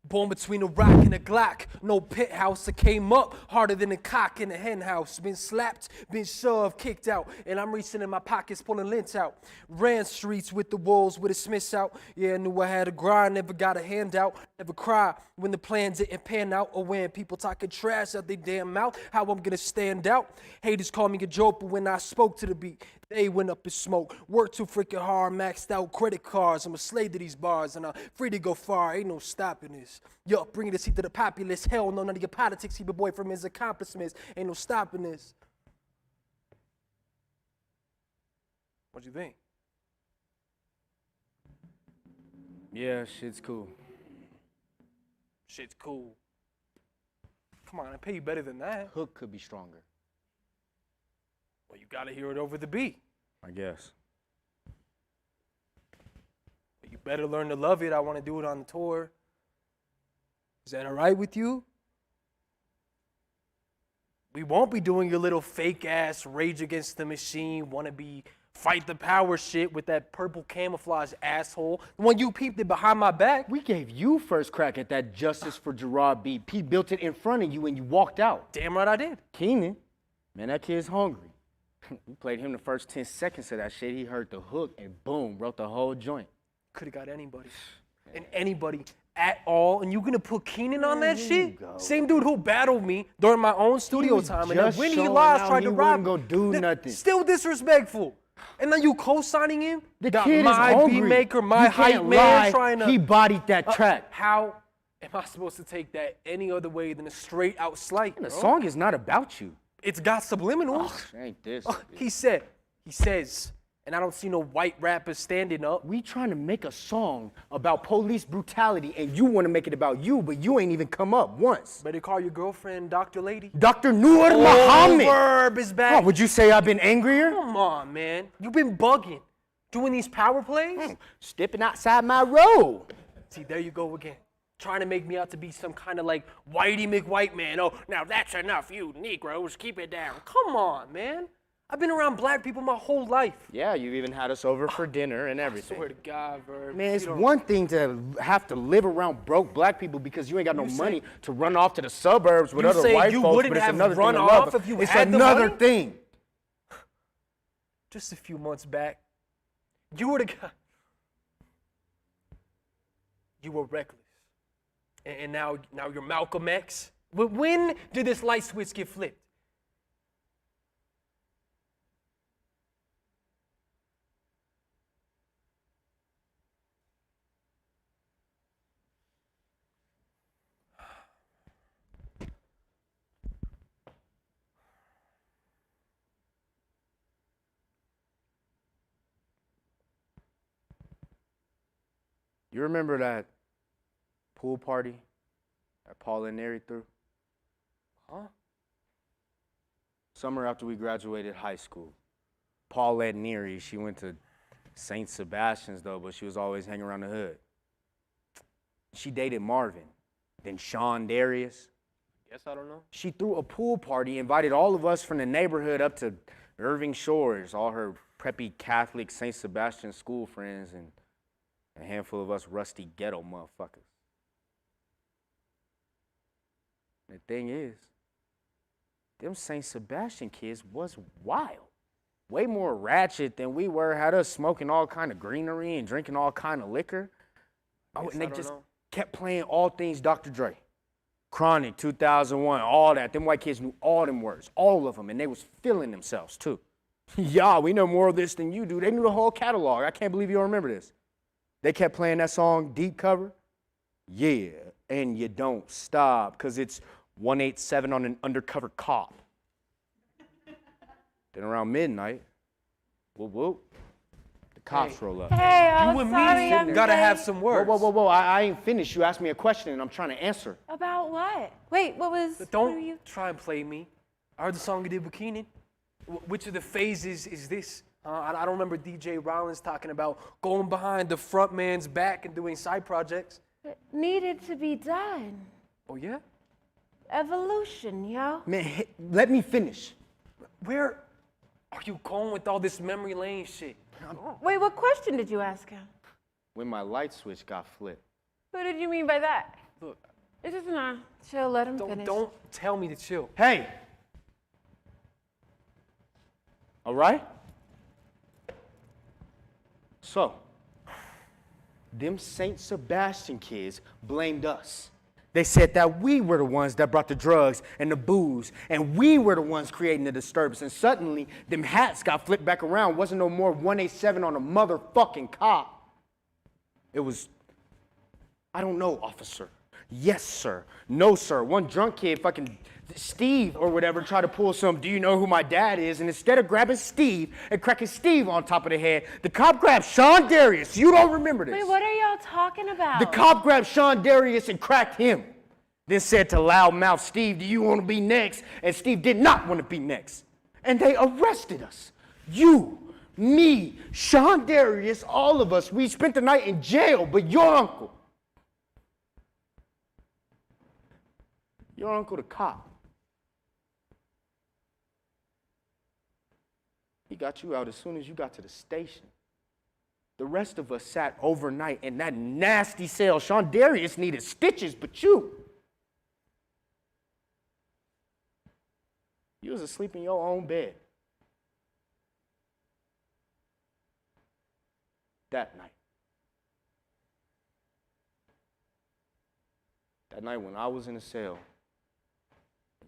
Born between a rock and a Glock, no penthouse, I came up harder than a cock in a hen house. Been slapped, been shoved, kicked out, and I'm reaching in my pockets, pulling lint out. Ran streets with the wolves, with a Smiths out. Yeah, I knew I had to grind, never got a handout. Never cry when the plan didn't pan out, or when people talking trash out their damn mouth. How I'm gonna stand out? Haters call me a joke, but when I spoke to the beat, they went up in smoke. Worked too freaking hard, maxed out credit cards. I'm a slave to these bars, and I'm free to go far. Ain't no stopping this. Yo, bringing the seat to the populace. Hell no, none of your politics keep a boy from his accomplishments. Ain't no stopping this. What you think? Yeah, shit's cool. Shit's cool. Come on, I pay you better than that. Hook could be stronger. Well, you gotta hear it over the beat. I guess. But you better learn to love it. I want to do it on the tour. Is that all right with you? We won't be doing your little fake ass Rage Against the Machine, wanna be fight the power shit with that purple camouflage asshole. The one you peeped it behind my back. We gave you first crack at that Justice for Gerard beat. Pete built it in front of you and you walked out. Damn right I did. Keenan, man, that kid's hungry. We played him the first 10 seconds of that shit. He heard the hook and boom, wrote the whole joint. Could have got anybody. And anybody at all. And you gonna put Keenan on that shit? Same dude who battled me during my own studio time. And then just when he showing lost, out tried he to rob wouldn't go do me. nothing. Still disrespectful. And then you co-signing him? The Got kid is my hungry. beat maker, my You hype can't man lie. trying to. He bodied that track. How am I supposed to take that any other way than a straight out slight? And the bro? song is not about you. It's got subliminals. Ain't this? He says, and I don't see no white rappers standing up. We trying to make a song about police brutality and you want to make it about you, but you ain't even come up once. Better call your girlfriend Dr. Lady. Dr. Noor Muhammad. Verb is back. Oh, would you say I've been angrier? Come on, man. You've been bugging. Doing these power plays? Stepping outside my road. See, there you go again. Trying to make me out to be some kind of like Whitey McWhite man. Oh, now that's enough, you Negroes. Keep it down. Come on, man. I've been around black people my whole life. Yeah, you've even had us over for dinner and I everything. swear to God, Verb. Man, it's You don't- one thing to have to live around broke black people because you ain't got no money to run off to the suburbs with You other say white you folks, wouldn't but it's have another run thing. off if you it's had the another money? thing. Just a few months back, you were the guy. You were reckless. And now you're Malcolm X. When did this light switch get flipped? You remember that pool party that Paul and Neri threw? Huh? Summer after we graduated high school. Paul led Neri. She went to St. Sebastian's though, but she was always hanging around the hood. She dated Marvin, then Sean Darius. Guess I don't know. She threw a pool party, invited all of us from the neighborhood up to Irving Shores, all her preppy Catholic St. Sebastian school friends, and a handful of us rusty ghetto motherfuckers. The thing is, them St. Sebastian kids was wild. Way more ratchet than we were, had us smoking all kind of greenery and drinking all kind of liquor. Oh, and they just kept playing all things Dr. Dre. Chronic, 2001, all that. Them white kids knew all them words, all of them, and they was feeling themselves too. Yeah, we know more of this than you do. They knew the whole catalog. I can't believe you don't remember this. They kept playing that song, Deep Cover. Yeah, and you don't stop, because it's 187 on an undercover cop. Then around midnight, whoop, whoop, the cops roll up. Hey, You I'm and sorry, me I'm gotta late. have some words. Whoa, I ain't finished. You asked me a question, and I'm trying to answer. About what? Wait, what was? But what were you? don't try and play me. I heard the song you did with Keenan. Which of the phases is this? I don't remember DJ Rollins talking about going behind the front man's back and doing side projects. It needed to be done. Oh, yeah? Evolution, yo. Man, let me finish. Where are you going with all this memory lane shit? Wait, what question did you ask him? When my light switch got flipped. What did you mean by that? Look, It's just not. Chill, let him finish. don't tell me to chill. Hey! All right? So, them St. Sebastian kids blamed us. They said that we were the ones that brought the drugs and the booze, and we were the ones creating the disturbance. And suddenly, them hats got flipped back around. Wasn't no more 187 on a motherfucking cop. It was, I don't know, officer. Yes, sir. No, sir. One drunk kid, fucking Steve or whatever, tried to pull some, do you know who my dad is? And instead of grabbing Steve and cracking Steve on top of the head, the cop grabbed Sean Darius. You don't remember this. Wait, what are y'all talking about? The cop grabbed Sean Darius and cracked him. Then said to loudmouth Steve, do you want to be next? And Steve did not want to be next. And they arrested us. You, me, Sean Darius, all of us, we spent the night in jail, but your uncle, the cop, he got you out as soon as you got to the station. The rest of us sat overnight in that nasty cell. Sean Darius needed stitches, but you was asleep in your own bed. That night. That night when I was in a cell,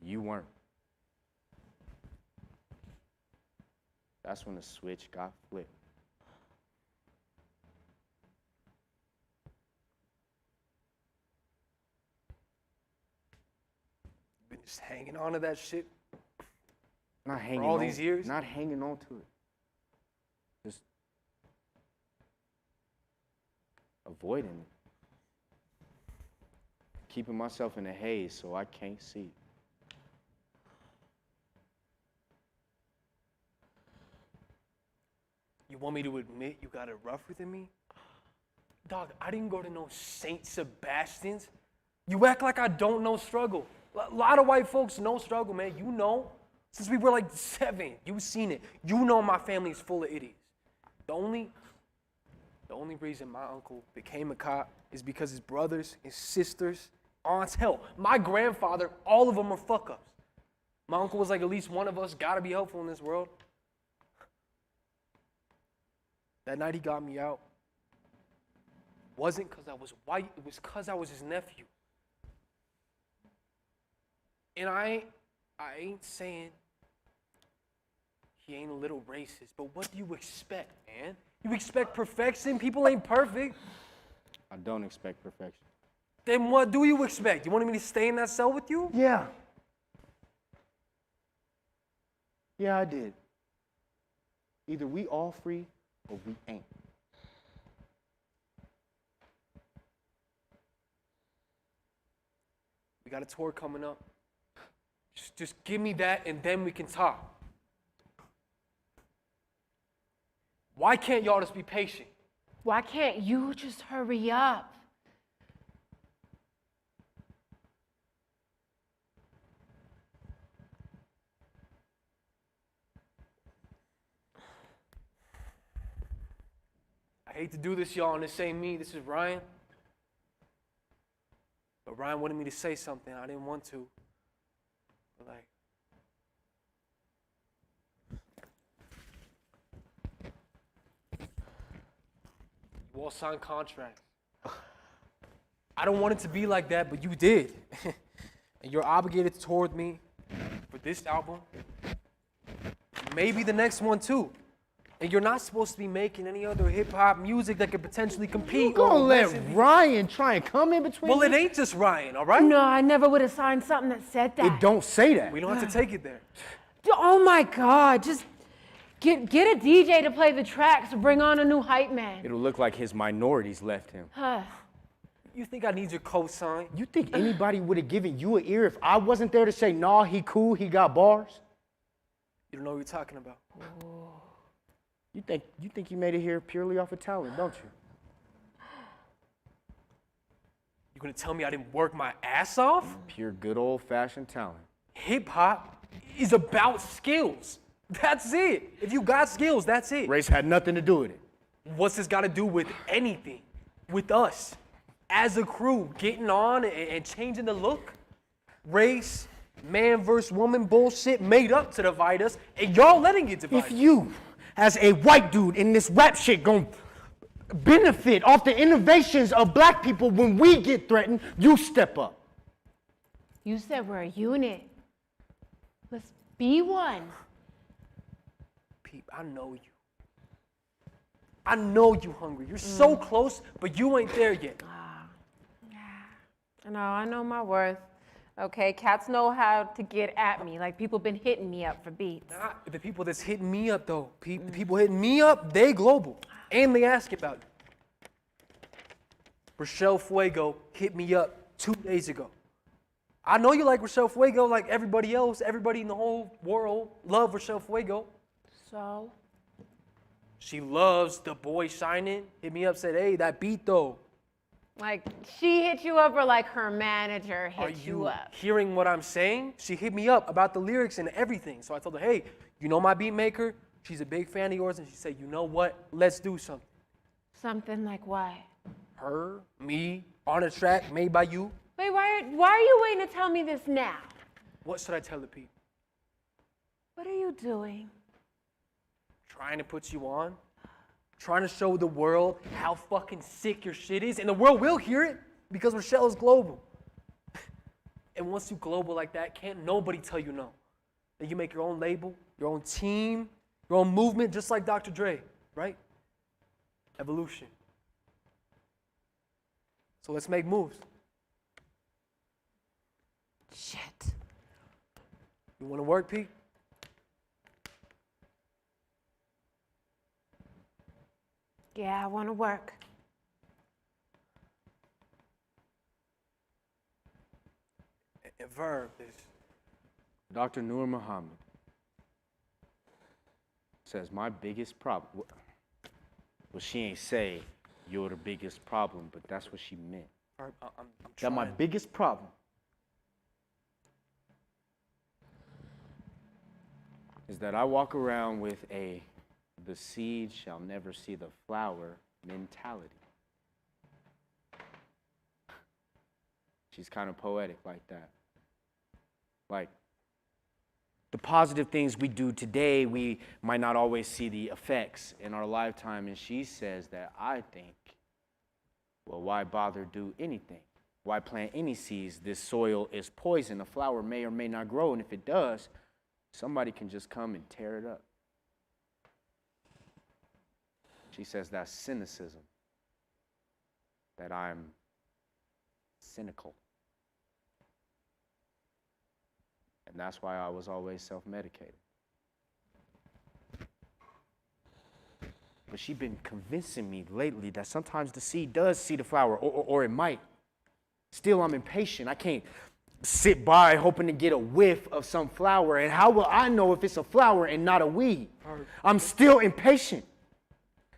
you weren't. That's when the switch got flipped. Been just hanging on to that shit. Not hanging all on, these years? Not hanging on to it. Just avoiding it. Keeping myself in a haze so I can't see. You want me to admit you got it rougher than me? Dog, I didn't go to no St. Sebastian's. You act like I don't know struggle. A lot of white folks know struggle, man. You know. Since we were like 7, you've seen it. You know my family is full of idiots. The only reason my uncle became a cop is because his brothers, his sisters, aunts, hell, my grandfather, all of them are fuck-ups. My uncle was like, at least one of us gotta be helpful in this world. That night he got me out. Wasn't because I was white, it was because I was his nephew. And I ain't saying he ain't a little racist, but what do you expect, man? You expect perfection? People ain't perfect. I don't expect perfection. Then what do you expect? You wanted me to stay in that cell with you? Yeah. Yeah, I did. Either we all free or we ain't. We got a tour coming up. Just give me that and then we can talk. Why can't y'all just be patient? Why can't you just hurry up? I hate to do this, y'all, and this ain't me. This is Ryan. But Ryan wanted me to say something. I didn't want to. But like, you all signed contracts. I don't want it to be like that, but you did. And you're obligated toward me for this album. Maybe the next one too. And you're not supposed to be making any other hip-hop music that could potentially compete. You gonna or let aggressively- Ryan try and come in between? Well, it you? ain't just Ryan, all right? No, I never would have signed something that said that. It don't say that. We don't have to take it there. Oh my God, just get a DJ to play the tracks, bring on a new hype man. It'll look like his minorities left him. You think I need your cosign? You think anybody would have given you an ear if I wasn't there to say, nah, he cool, he got bars? You don't know what you're talking about. You think you made it here purely off of talent, don't you? You gonna tell me I didn't work my ass off? Pure good old-fashioned talent. Hip hop is about skills. That's it. If you got skills, that's it. Race had nothing to do with it. What's this got to do with anything? With us as a crew getting on and changing the look? Race, man versus woman bullshit made up to divide us, and y'all letting it divide If us. you, as a white dude in this rap shit, gonna benefit off the innovations of black people when we get threatened, you step up. You said we're a unit. Let's be one. Peep, I know you. I know you hungry. You're so close, but you ain't there yet. I know my worth. Okay, cats know how to get at me. Like people been hitting me up for beats. Not the people that's hitting me up, though. Peep, the people hitting me up, they global. And they ask about it. Rochelle Fuego hit me up 2 days ago. I know you like Rochelle Fuego like everybody else. Everybody in the whole world love Rochelle Fuego. So? She loves the boy shining. Hit me up, said, hey, that beat though. Like she hit you up or like her manager Are hit you you up? hearing what I'm saying? She hit me up about the lyrics and everything. So I told her, hey, you know my beat maker? She's a big fan of yours. And she said, you know what? Let's do something. Something like what? Her, me, on a track made by you. Wait, why are you waiting to tell me this now? What should I tell the people? What are you doing? Trying to put you on? Trying to show the world how fucking sick your shit is? And the world will hear it because Rochelle is global. And once you global like that, can't nobody tell you no. Then you make your own label, your own team, your own movement, just like Dr. Dre, right? Evolution. So let's make moves. Shit. You want to work, Pete? Yeah, I want to work. And Verb is Dr. Noor Muhammad says, my biggest problem, well, she ain't say you're the biggest problem, but that's what she meant. Verb. I'm That trying. my biggest problem is that I walk around with a the seed shall never see the flower mentality. She's kind of poetic like that. Like, the positive things we do today, we might not always see the effects in our lifetime. And she says that I think, well, why bother do anything? Why plant any seeds? This soil is poison. A flower may or may not grow, and if it does, somebody can just come and tear it up. She says that's cynicism, that I'm cynical. And that's why I was always self-medicated. But she's been convincing me lately that sometimes the seed does see the flower, or it might. Still, I'm impatient. I can't sit by hoping to get a whiff of some flower. And how will I know if it's a flower and not a weed? I'm still impatient.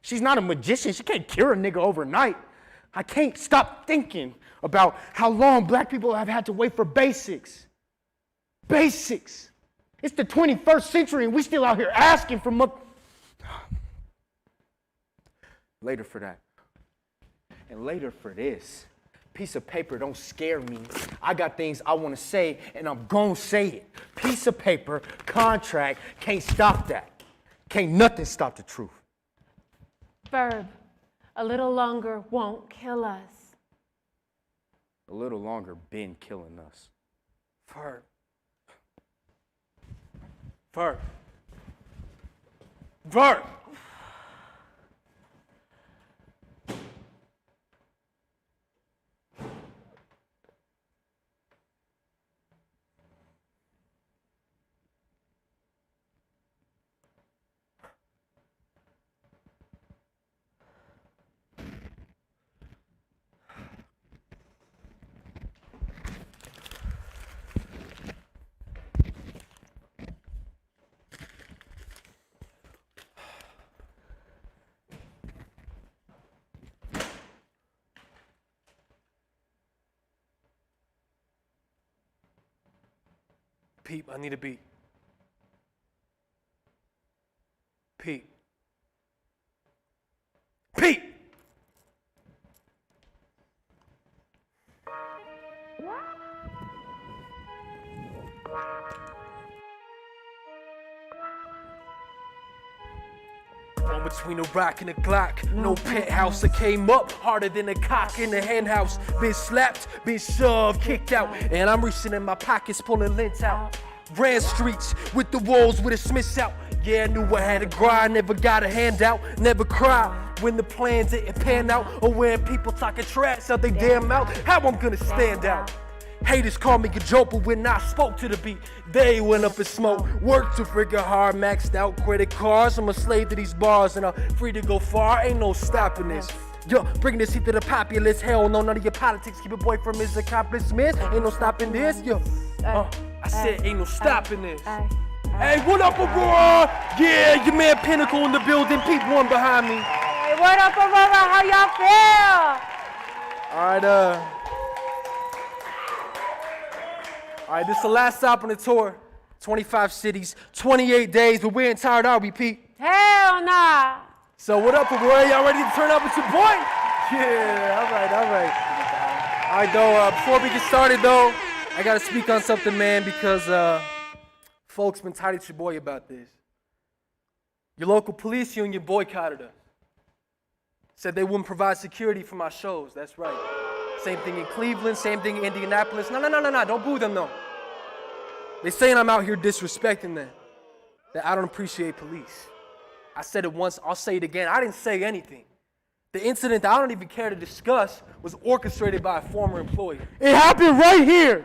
She's not a magician. She can't cure a nigga overnight. I can't stop thinking about how long black people have had to wait for basics. Basics. It's the 21st century and we still out here asking for Later for that. And later for this. Piece of paper don't scare me. I got things I want to say and I'm gonna say it. Piece of paper, contract, can't stop that. Can't nothing stop the truth. Verb, a little longer won't kill us. A little longer been killing us. Verb. Verb. Verb. Pete, I need a beat. Pete. Pete! Born between a rock and a Glock, no penthouse. I came up harder than a cock in the hen house. Been slapped, been shoved, kicked out, and I'm reaching in my pockets, pulling lint out. Ran streets with the walls with a Smiths out. Yeah, I knew I had to grind, never got a handout, never cried when the plan didn't pan out, or when people talking trash out they damn mouth. How I'm gonna stand out? Haters call me a joke, but when I spoke to the beat, they went up in smoke. Worked too freaking hard, maxed out credit cards. I'm a slave to these bars, and I'm free to go far. Ain't no stopping this. Yo, bring this heat to the populace. Hell no, none of your politics. Keep a boy from his accomplishments. Ain't no stopping this. Yo, I said ain't no stopping this. Hey, what up, Aurora? Yeah, your man Pinnacle in the building. Pete one behind me. Hey, what up, Aurora? How y'all feel? All right, this is the last stop on the tour. 25 cities, 28 days, but we ain't tired, are we, Pete? Hell nah. So what up, Aurora? Y'all ready to turn up with your boy? Yeah, all right. All right, though, before we get started, though, I got to speak on something, man, because folks been tight at your boy about this. Your local police union boycotted us. Said they wouldn't provide security for my shows. That's right. Same thing in Cleveland, same thing in Indianapolis. No, don't boo them, though. They saying I'm out here disrespecting them, that I don't appreciate police. I said it once, I'll say it again. I didn't say anything. The incident that I don't even care to discuss was orchestrated by a former employee. It happened right here.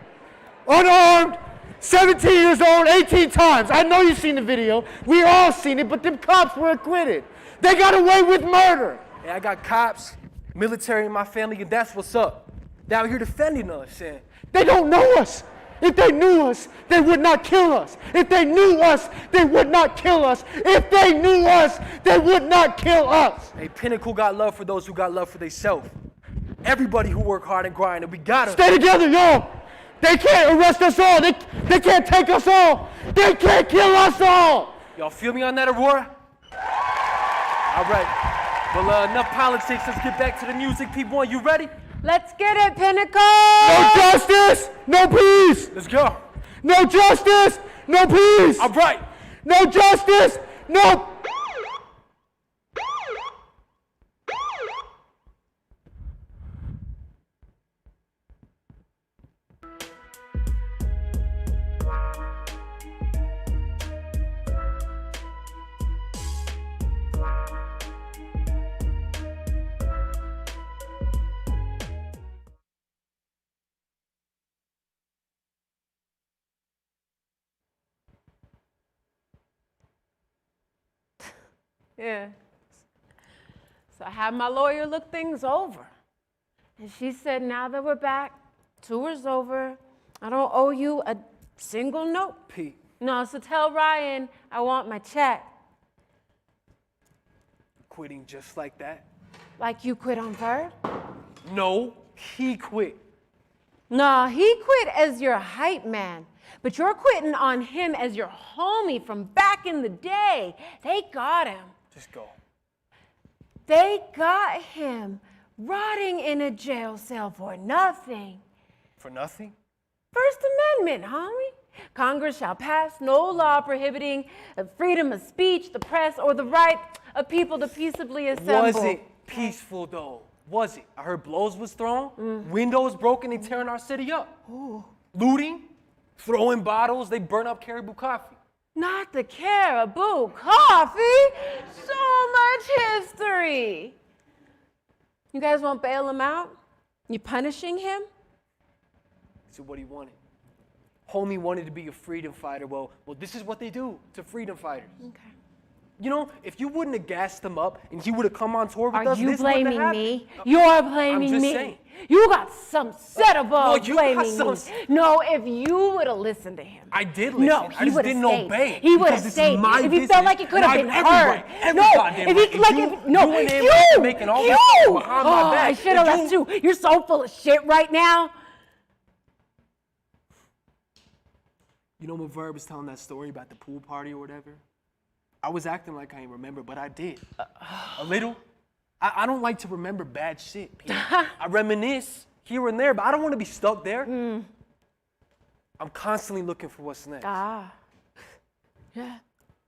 Unarmed, 17 years old, 18 times. I know you've seen the video. We all seen it, but them cops were acquitted. They got away with murder. Hey, I got cops, military in my family, and that's what's up. They're out here defending us, and They don't know us. If they knew us, they would not kill us. If they knew us, they would not kill us. If they knew us, they would not kill us. hey, Pinnacle got love for those who got love for themselves. Everybody who work hard and grind, and we gotta Stay together, y'all. They can't arrest us all. They can't take us all. They can't kill us all. Y'all feel me on that, Aurora? All right. Well, enough politics. Let's get back to the music. P1, you ready? Let's get it, Pinnacle. No justice, no peace. Let's go. No justice, no peace. All right. No justice, no. Yeah. So I had my lawyer look things over. And she said, now that we're back, tour's over, I don't owe you a single note. Pete. No, so tell Ryan I want my check. Quitting just like that? Like you quit on Verb? No, he quit. No, he quit as your hype man. But you're quitting on him as your homie from back in the day. They got him. Just go. They got him rotting in a jail cell for nothing. For nothing? First Amendment, homie. Congress shall pass no law prohibiting the freedom of speech, the press, or the right of people to peaceably assemble. Was it peaceful, though? Was it? I heard blows was thrown, windows broken, they tearing our city up. Looting, throwing bottles, they burn up Caribou Coffee. Not the Caribou Coffee. So much history. You guys won't bail him out? You punishing him? So what he wanted. Homie wanted to be a freedom fighter. Well, this is what they do to freedom fighters. Okay. You know, if you wouldn't have gassed him up and he would have come on tour with Are us, you this wouldn't have blaming happened. me? You're blaming just me. saying. You got some set of well, balls you got blaming me. some- No, if you would have listened to him. I did listen. No, I he just would have didn't stayed. obey. He would because have this is stayed. my If he business, felt like it could have and been every heard. right, every No, goddamn if right. he like you, if no, you and him you, making all you. this stuff behind my Oh, back. I should have If left too. You're so full of shit right now. You know when Verb was telling that story about the pool party or whatever? I was acting like I didn't remember, but I did. A little. I don't like to remember bad shit, Pete. I reminisce here and there, but I don't want to be stuck there. I'm constantly looking for what's next. Yeah.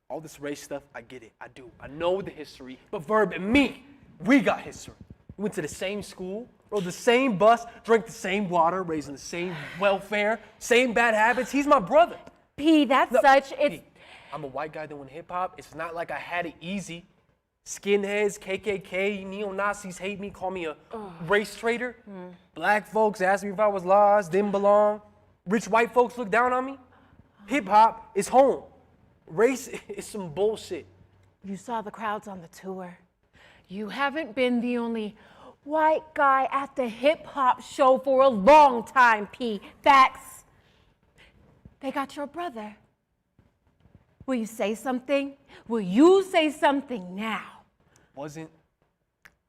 All this race stuff, I get it. I do. I know the history. But Verb and me, we got history. We went to the same school, rode the same bus, drank the same water, raised in the same welfare, same bad habits. He's my brother. P, that's No, such, it's, P, I'm a white guy doing hip hop. It's not like I had it easy. Skinheads, KKK, neo-Nazis hate me, call me a race traitor. Black folks asked me if I was lost, didn't belong. Rich white folks look down on me. Hip hop is home. Race is some bullshit. you saw the crowds on the tour. You haven't been the only white guy at the hip hop show for a long time, P. Facts. They got your brother. Will you say something? Will you say something now? Wasn't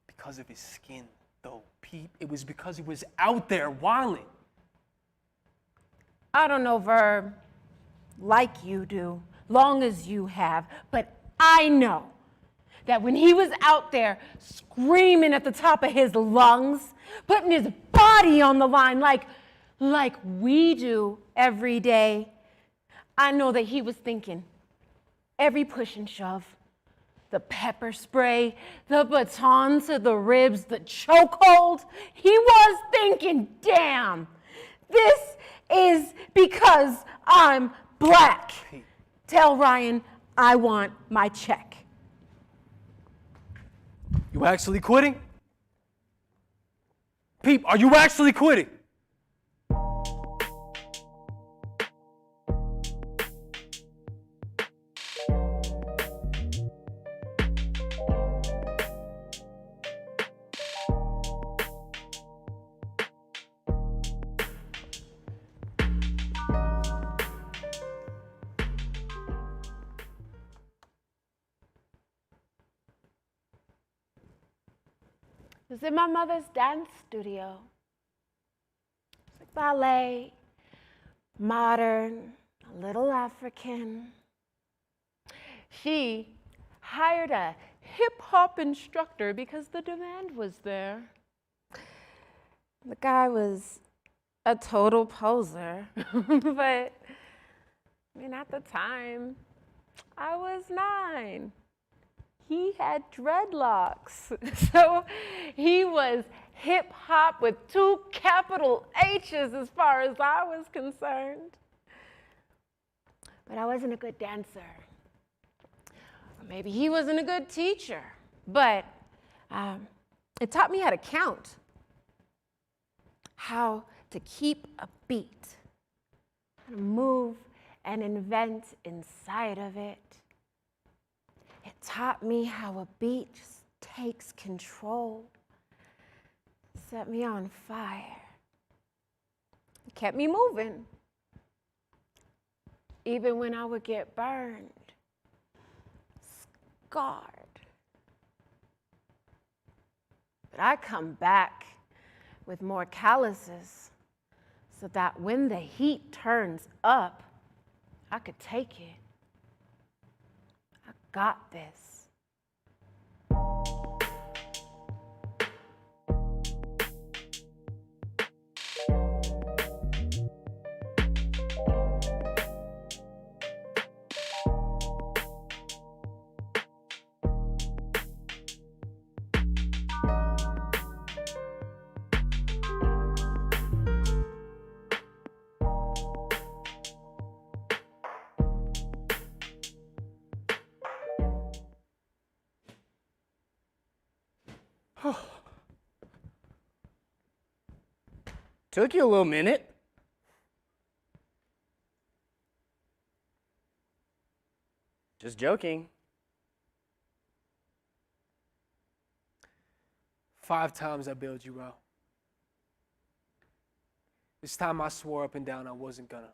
because of his skin, though, Pete. It was because he was out there wilding. I don't know, Verb, like you do, long as you have, but I know that when he was out there screaming at the top of his lungs, putting his body on the line like we do every day, I know that he was thinking every push and shove, the pepper spray, the baton to the ribs, the chokehold, he was thinking, damn, this is because I'm black. Tell Ryan I want my check. You actually quitting? Peep, are you actually quitting? It was in my mother's dance studio. It's like ballet, modern, a little African. She hired a hip hop instructor because the demand was there. The guy was a total poser, but I mean, at the time, I was 9. He had dreadlocks. So he was hip hop with 2 capital H's as far as I was concerned. But I wasn't a good dancer. Or maybe he wasn't a good teacher. But it taught me how to count, how to keep a beat, how to move and invent inside of it. It taught me how a beat just takes control, set me on fire. It kept me moving, even when I would get burned, scarred. But I come back with more calluses so that when the heat turns up, I could take it. I got this. Took you a little minute. Just joking. 5 times I bailed you out. This time I swore up and down I wasn't gonna.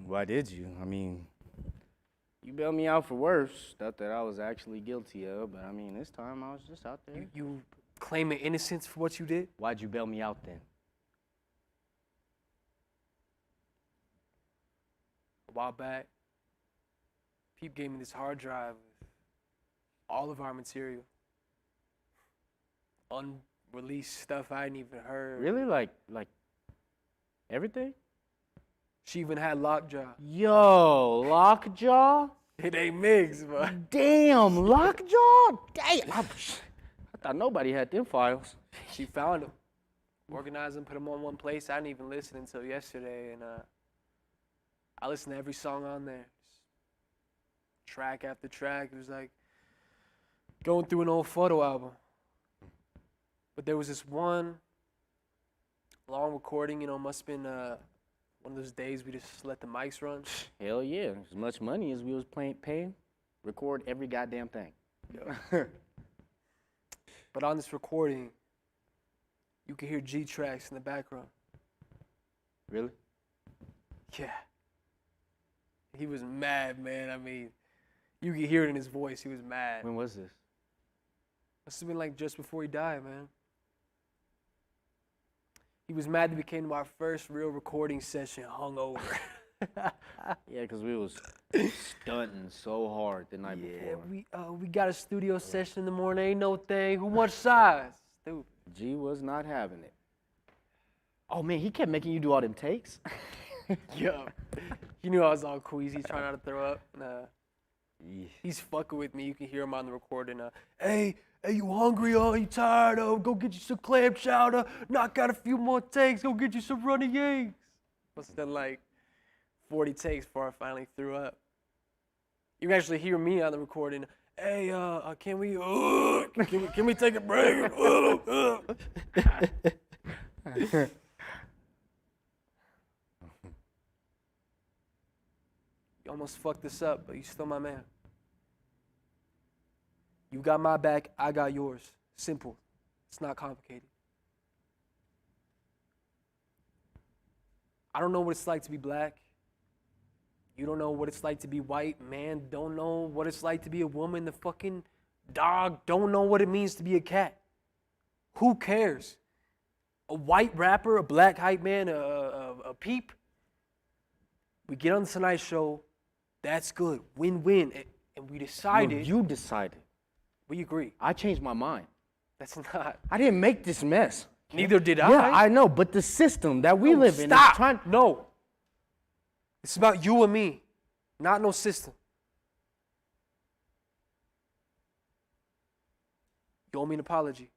Why did you? I mean, you bailed me out for worse, stuff that I was actually guilty of, but I mean, this time I was just out there. You claiming innocence for what you did? Why'd you bail me out then? while back. Peep gave me this hard drive with all of our material. Unreleased stuff I hadn't even heard. Really? Like everything? She even had Lockjaw. Yo, Lockjaw? It ain't mixed, but Damn, Lockjaw? Damn. I thought nobody had them files. she found them. Organized them, put them on one place. I didn't even listen until yesterday, and I listened to every song on there. Just track after track. It was like going through an old photo album. But there was this one long recording, must have been one of those days we just let the mics run. Hell yeah. As much money as we was paying, record every goddamn thing. But on this recording, you could hear G tracks in the background. Really? Yeah. He was mad, man. I mean, you could hear it in his voice. He was mad. When was this? Must have been like just before he died, man. He was mad that we came to our first real recording session hungover. Yeah, because we was stunting so hard the night before. We got a studio session in the morning. Ain't no thing. Who wants size? Stupid. G was not having it. Oh man, he kept making you do all them takes. Yo, he knew I was all queasy, trying not to throw up. Nah. He's fucking with me. You can hear him on the recording. Hey, you hungry? Oh, you tired? Oh, go get you some clam chowder. Knock out a few more takes. Go get you some runny eggs. Must have done like 40 takes before I finally threw up. You can actually hear me on the recording. Hey, can we take a break? You almost fucked this up, but you still my man. You got my back, I got yours. Simple. It's not complicated. I don't know what it's like to be black. You don't know what it's like to be white. Man don't know what it's like to be a woman. The fucking dog don't know what it means to be a cat. Who cares? A white rapper, a black hype man, a peep. We get on the Tonight Show. That's good. Win-win. And we decided. No, you decided. We agree. I changed my mind. That's not. I didn't make this mess. Neither did I. Yeah, I know, but the system that we live in is Stop. trying. No. It's about you and me, not no system. You owe me an apology.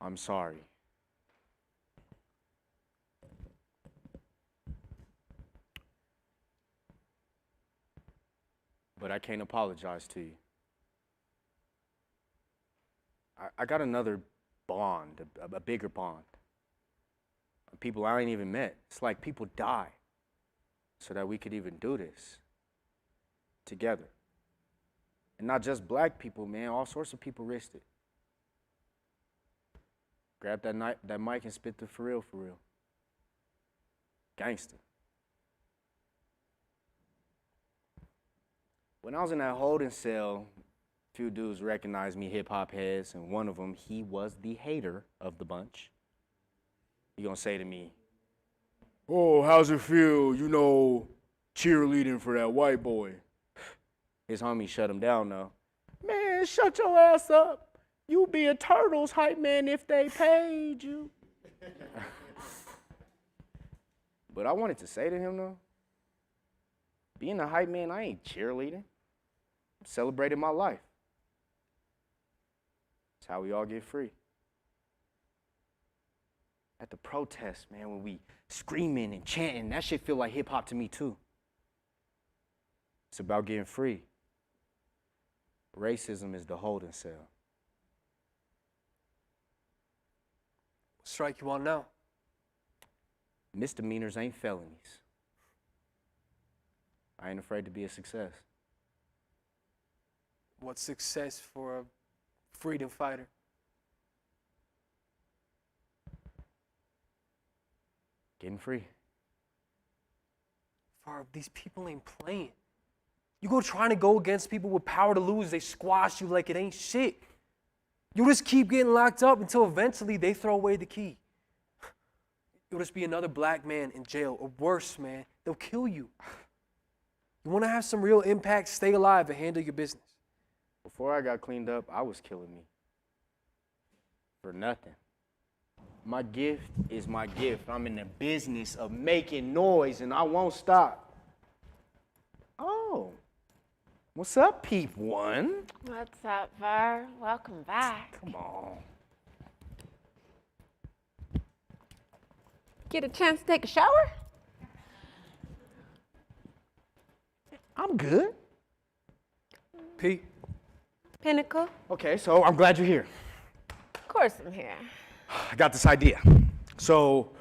I'm sorry. But I can't apologize to you. I got another bond, a bigger bond. People I ain't even met. It's like people die so that we could even do this together. And not just black people, man. All sorts of people risked it. Grab that mic and spit the for real, for real. Gangster. When I was in that holding cell, a few dudes recognized me, hip-hop heads, and one of them, he was the hater of the bunch. He gonna say to me, "Oh, how's it feel, cheerleading for that white boy?" His homie shut him down, though. "Man, shut your ass up. You be a Turtles hype man if they paid you." But I wanted to say to him, though, being a hype man, I ain't cheerleading. I'm celebrating my life. It's how we all get free. At the protest, man, when we screaming and chanting, that shit feel like hip hop to me too. It's about getting free. Racism is the holding cell. Strike you on now. Misdemeanors ain't felonies. I ain't afraid to be a success. What's success for a freedom fighter? Getting free. These people ain't playing. You go trying to go against people with power to lose, they squash you like it ain't shit. You just keep getting locked up until eventually they throw away the key. You'll just be another black man in jail, or worse, man, they'll kill you. You want to have some real impact, stay alive and handle your business. Before I got cleaned up, I was killing me. For nothing. My gift is my gift. I'm in the business of making noise and I won't stop. Oh. What's up, Peep One? What's up, Ver? Welcome back. Come on. Get a chance to take a shower? I'm good. Pete, Pinnacle? Okay, so I'm glad you're here. Of course I'm here. I got this idea. So,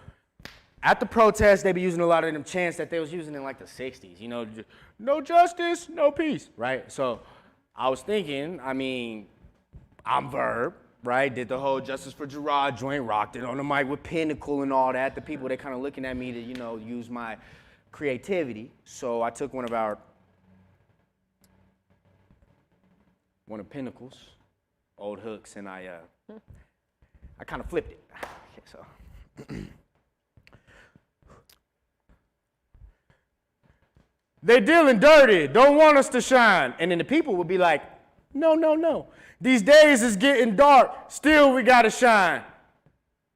at the protest, they be using a lot of them chants that they was using in like the 60s. You know, no justice, no peace, right? So, I was thinking, I'm Verb, right? Did the whole Justice for Gerard joint, rocked it on the mic with Pinnacle and all that. The people, they kind of looking at me to, use my creativity. So, I took one of Pinnacle's old hooks and I kind of flipped it. Okay, so. They dealing dirty, don't want us to shine. And then the people would be like, no, no, no. These days is getting dark, still we gotta shine.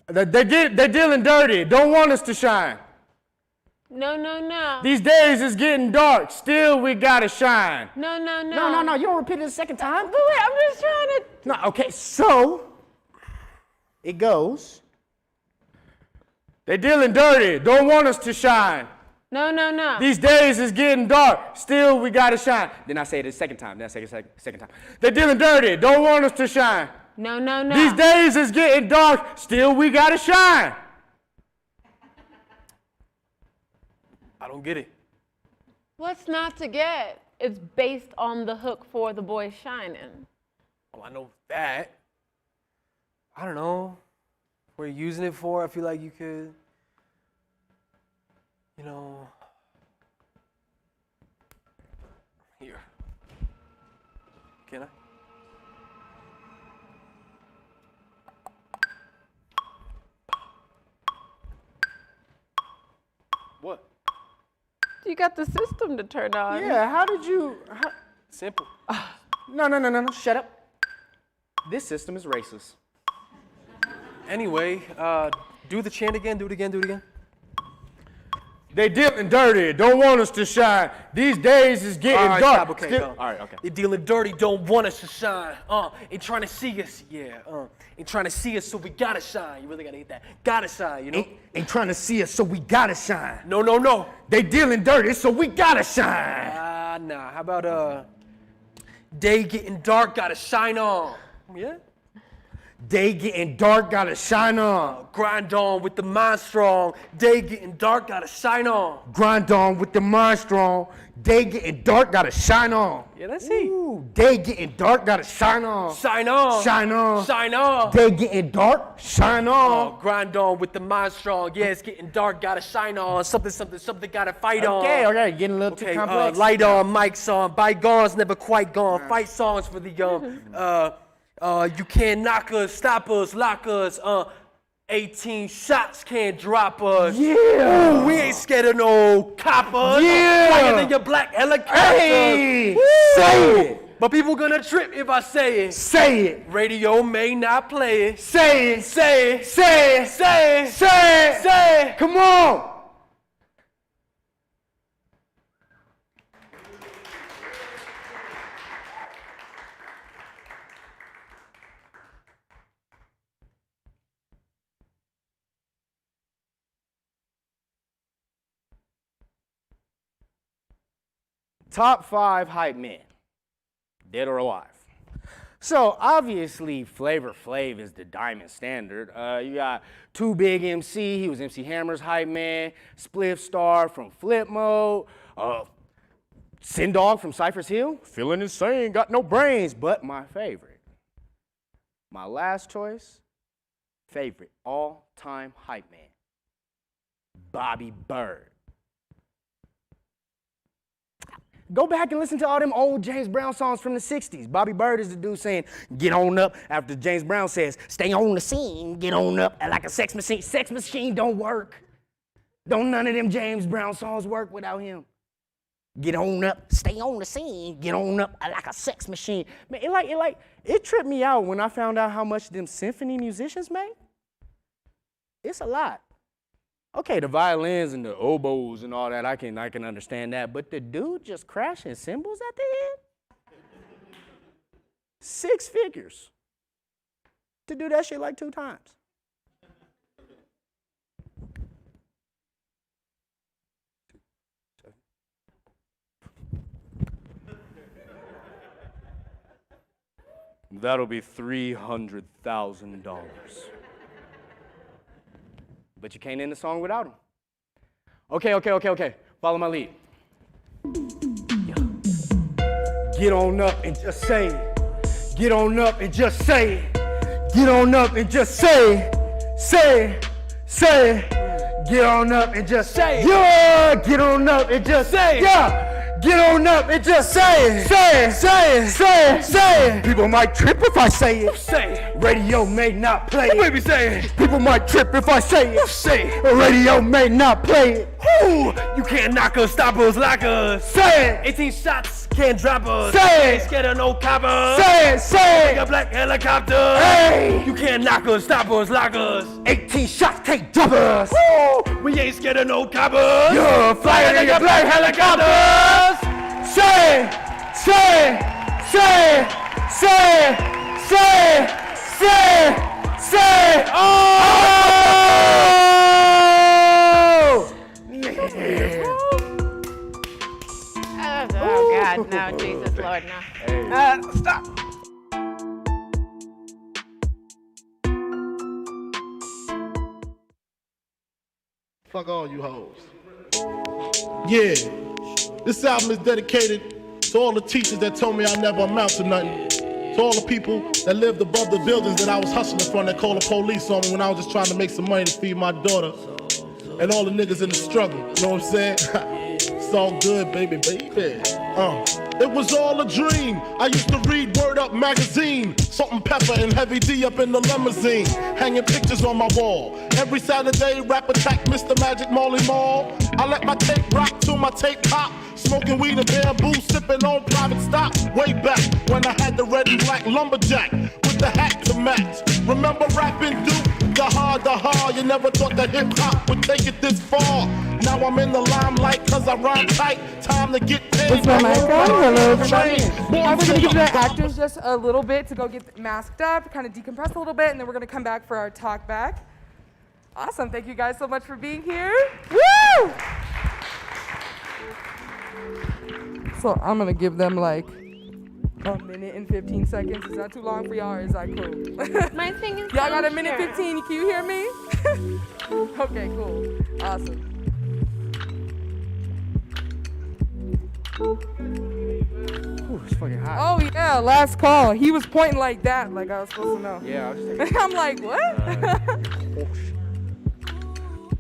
They're dealing dirty, don't want us to shine. No, no, no. These days is getting dark, still we gotta shine. No, no, no. No, you don't repeat it a second time. But wait, I'm just trying to. No, okay, so it goes. They dealing dirty, don't want us to shine. No, no, no. These days is getting dark, still we gotta shine. Then I say it a second time, then I say it a second time. They dealing dirty, don't want us to shine. No, no, no. These days is getting dark, still we gotta shine. I don't get it. What's not to get? It's based on the hook for The Boy Shining. Oh, I know that. I don't know. What you're using it for, I feel like you could, here. Can I? What? You got the system to turn on. Yeah, how did you, Simple. No, shut up. This system is racist. Anyway, do the chant again, do it again. They dealing dirty, don't want us to shine. These days is getting All right, dark. stop, okay. Still, all right, okay. They dealing dirty, don't want us to shine. Ain't trying to see us, ain't trying to see us, so we gotta shine. You really gotta hit that. Gotta shine, you know? Ain't trying to see us, so we gotta shine. No. They dealing dirty, so we gotta shine. Nah. How about, day getting dark, gotta shine on. Yeah? Day getting dark, gotta shine on. Grind on with the mind strong. Day getting dark, gotta shine on. Grind on with the mind strong. Day getting dark, gotta shine on. Yeah, let's see. Ooh, day getting dark, gotta shine on. Shine on. Shine on. Shine on. Day getting dark, shine on. Grind on with the mind strong. Yeah, it's getting dark, gotta shine on. Something gotta fight on. Okay, getting a little too complex. Light on, mics on. Bygones never quite gone. Fight songs for the young. You can't knock us, stop us, lock us. 18 shots can't drop us. Yeah. Ooh, we ain't scared of no coppers. Yeah. Higher than your black helicopter. Hey, Woo. say it. But people gonna trip if I say it. Say it. Radio may not play it. Say it. Say it. Say it. Say it. Say it. Say it. Come on. Top 5 hype men, dead or alive. So obviously Flavor Flav is the diamond standard. You got Too Big MC, he was MC Hammer's hype man, Spliff Star from Flip Mode, Sin Dog from Cypress Hill, feeling insane, got no brains, but my favorite. My last choice, favorite all-time hype man, Bobby Bird. Go back and listen to all them old James Brown songs from the 60s. Bobby Bird is the dude saying, get on up, after James Brown says, stay on the scene, get on up, like a sex machine. Sex machine don't work. Don't none of them James Brown songs work without him. Get on up, stay on the scene, get on up like a sex machine. Man, it tripped me out when I found out how much them symphony musicians make. It's a lot. Okay, the violins and the oboes and all that, I can understand that, but the dude just crashing cymbals at the end? 6 figures to do that shit like 2 times. That'll be $300,000. But you can't end the song without him. Okay. Follow my lead. Yeah. Get on up and just say it. Get on up and just say it. Get on up and just say it. Say it. Get on up and just say it. Yeah. Get on up and just say it. Yeah. Get on up and just say it. Say it. People might trip if I say it. Say it. Radio may not play it. Baby, say it. People might trip if I say it. Say it. Radio may not play it. Ooh, you can't knock us, stop us, lock us. Say it. 18 shots can't drop us. Say it. Ain't scared of no coppers. Say it. Like a black helicopter. Hey. You can't knock us, stop us, lock us. 18 shots can't drop us. Ooh, we ain't scared of no coppers. You're flying like a black helicopter. Say it. Oh God, no, Jesus, Lord, no. Stop. Fuck all you hoes. Yeah, this album is dedicated to all the teachers that told me I never amount to nothing. To all the people that lived above the buildings that I was hustling from that called the police on me when I was just trying to make some money to feed my daughter. And all the niggas in the struggle, you know what I'm saying? It's all good, baby. It was all a dream. I used to read Word Up magazine. Salt and Pepper and Heavy D up in the limousine. Hanging pictures on my wall. Every Saturday, Rap Attack, Mr. Magic, Molly Mall. I let my tape rock till my tape pop. Smoking weed and bamboo, sipping on private stock. Way back when I had the red and black lumberjack with the hat to match. Remember rapping Duke? The hard, you never thought that hip-hop would take it this far. Now I'm in the limelight cause I rhyme tight. Time to get paid. What's my mic on? Hello, everybody. We're going to give the actors just a little bit to go get masked up, kind of decompress a little bit, and then we're going to come back for our talk back. Awesome. Thank you guys so much for being here. Woo! So I'm going to give them like a minute and 15 seconds. Is that too long for y'all or is that cool? My thing is Y'all got a minute 15. Can you hear me? Okay, cool. Awesome. Ooh, it's fucking hot. Oh yeah, last call. He was pointing like that, like I was supposed to know. Yeah, I was just taking I'm like, what?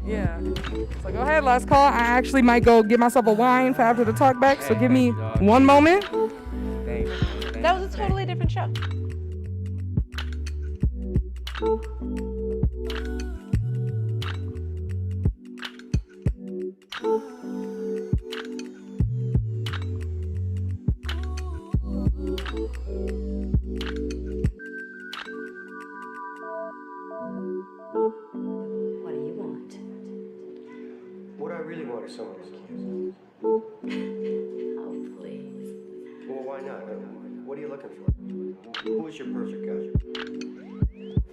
Yeah. So go ahead, last call. I actually might go get myself a wine for after the talk back, so give me one moment. Thanks. That was a totally different show. What do you want? What I really want is someone who's cute. Oh, please. Well, why not? What are you looking for? Who is your perfect guy?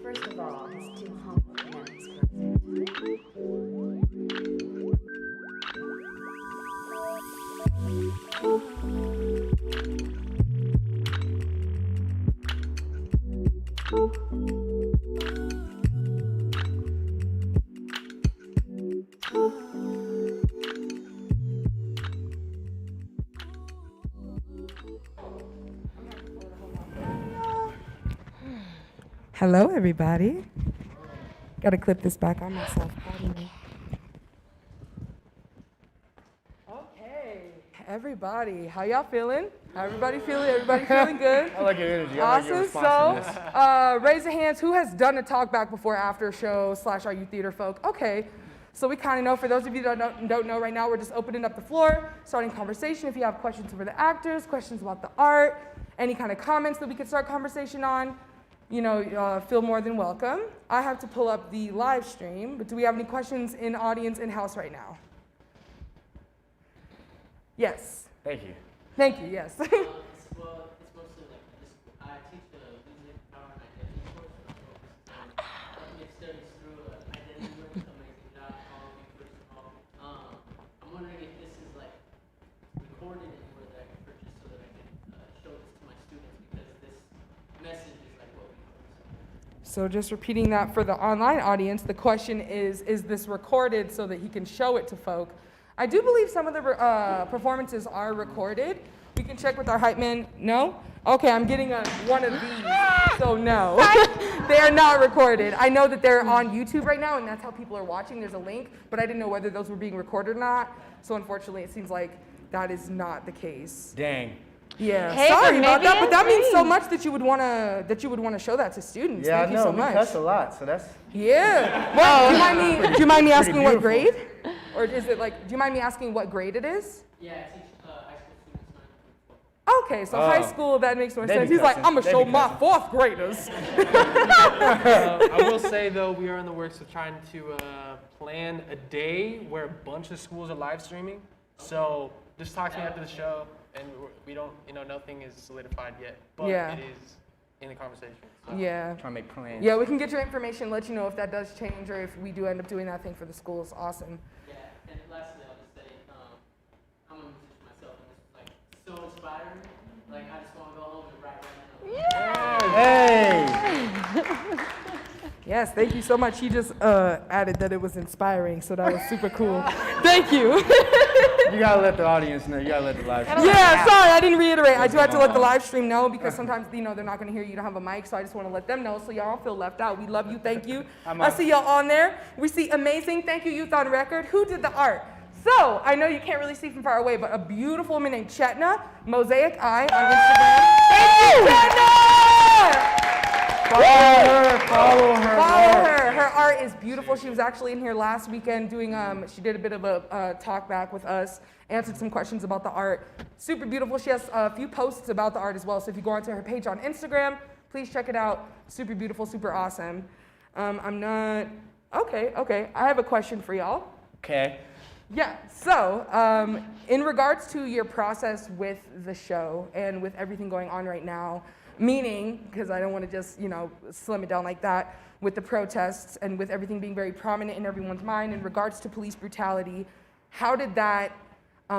First of all, he's too humble and he's perfect. Hello, everybody. Gotta clip this back on myself. Pardon me. Okay. Everybody, how y'all feeling? How everybody feeling? Everybody feeling good? I like your energy. I like your Awesome. So, responsiveness. raise your hands. Who has done a talk back before after show / are you theater folk? Okay. So we kind of know. For those of you that don't know right now, we're just opening up the floor, starting conversation. If you have questions for the actors, questions about the art, any kind of comments that we could start conversation on, feel more than welcome. I have to pull up the live stream, but do we have any questions in audience in-house right now? Yes. Thank you. Thank you, yes. Well, it's mostly like this. I teach the music, power, and identity course. So it studies through identity work. Amazing job, all of you, first of all. I'm wondering if this is like recorded anywhere that I can purchase so that I can show this to my students because this message is like what we hope. So just repeating that for the online audience, the question is this recorded so that he can show it to folk? I do believe some of the performances are recorded. We can check with our hype man. No? Okay, I'm getting one of these, so no. They are not recorded. I know that they're on YouTube right now, and that's how people are watching. There's a link, but I didn't know whether those were being recorded or not. So unfortunately, it seems like that is not the case. Dang. Yeah, Hey, sorry but about maybe that, but that it's means so free. much that you would wanna show that to students. Yeah, Thank I you know. so We much. cuss a lot, so that's. Yeah. Well, do you mind me asking what beautiful. grade? Or is it like, do you mind me asking what grade it is? Yeah, I teach high school students 9 through 12. Okay, so high school, that makes more They be sense. He's like, cussing. I'm gonna They show be my cussing. 4th graders. I will say though, we are in the works of trying to plan a day where a bunch of schools are live streaming. So just talk to me after the show, and we don't, nothing is solidified yet, but Yeah. it is in the conversation. So. Yeah. Trying to make plans. Yeah, we can get your information, let you know if that does change or if we do end up doing that thing for the schools. Awesome. Yeah, and lastly, I'll just say, I'm a musician myself, and this is like so inspiring. Like, I just want to go home and write right now. Hey. Yes, thank you so much. He just added that it was inspiring, so that was super cool. Thank you. You gotta let the audience know. You gotta let the live. Yeah, sorry, I didn't reiterate. I do have to let the live stream know because sometimes, they're not going to hear you don't have a mic, so I just want to let them know so y'all don't feel left out. We love you. Thank you. I see y'all on there. We see amazing. Thank you, Youth on Record. Who did the art? So, I know you can't really see from far away, but a beautiful woman named Chetna, Mosaic Eye on Instagram. Thank you, Chetna! Follow her. Follow her. Her art is beautiful. She was actually in here last weekend doing, she did a bit of a talk back with us, answered some questions about the art. Super beautiful. She has a few posts about the art as well. So if you go onto her page on Instagram, please check it out. Super beautiful, super awesome. Okay. I have a question for y'all. Okay. Yeah, so in regards to your process with the show and with everything going on right now, meaning, because I don't want to just, slim it down like that, with the protests and with everything being very prominent in everyone's mind in regards to police brutality, how did that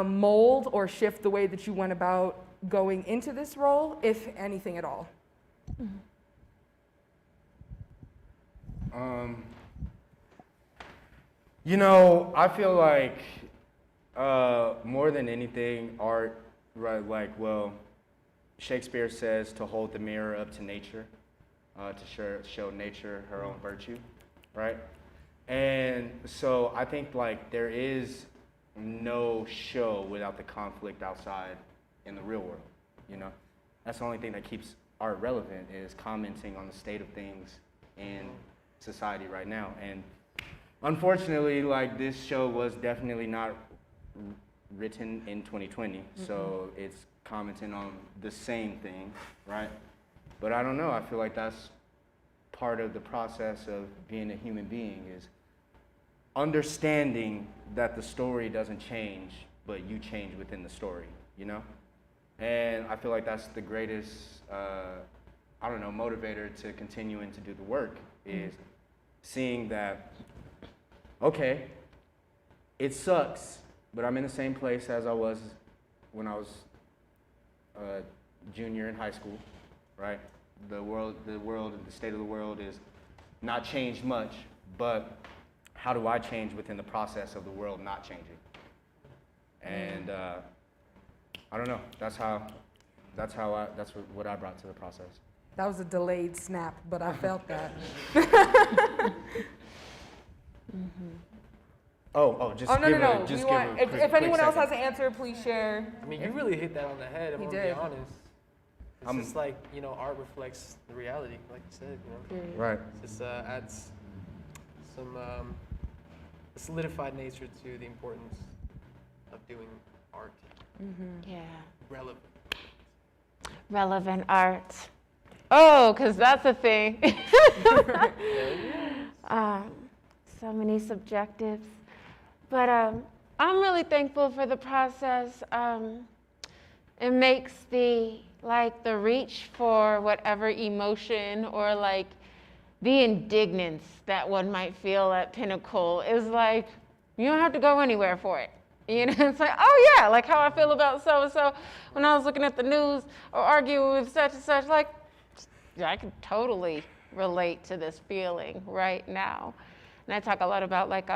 mold or shift the way that you went about going into this role, if anything at all? I feel like more than anything, art, right? Like, well, Shakespeare says to hold the mirror up to nature, to show nature her own virtue, right? And so I think like there is no show without the conflict outside in the real world, That's the only thing that keeps art relevant is commenting on the state of things in society right now. And unfortunately, like this show was definitely not written in 2020, so it's commenting on the same thing, right? But I don't know, I feel like that's part of the process of being a human being is understanding that the story doesn't change, but you change within the story, And I feel like that's the greatest, motivator to continuing to do the work is seeing that, okay, it sucks, but I'm in the same place as I was when I was a junior in high school, right? The world, and the state of the world is not changed much, but how do I change within the process of the world not changing? And I don't know. That's what I brought to the process. That was a delayed snap, but I felt that. Just Oh, no, give no, a, no. just We give want, a if quick anyone else second. has an answer, please share. I mean, you really hit that on the head, I'm He gonna did. be honest. It's I'm- just like, art reflects the reality, like you said, Right. It just adds some solidified nature to the importance of doing art. Yeah. Relevant. Relevant art. Oh, because that's a thing. So many subjectives. But I'm really thankful for the process. It makes the reach for whatever emotion or like the indignance that one might feel at Pinnacle is like, you don't have to go anywhere for it. It's like, oh yeah, like how I feel about so-and-so when I was looking at the news or arguing with such and such, like, yeah, I can totally relate to this feeling right now. And I talk a lot about like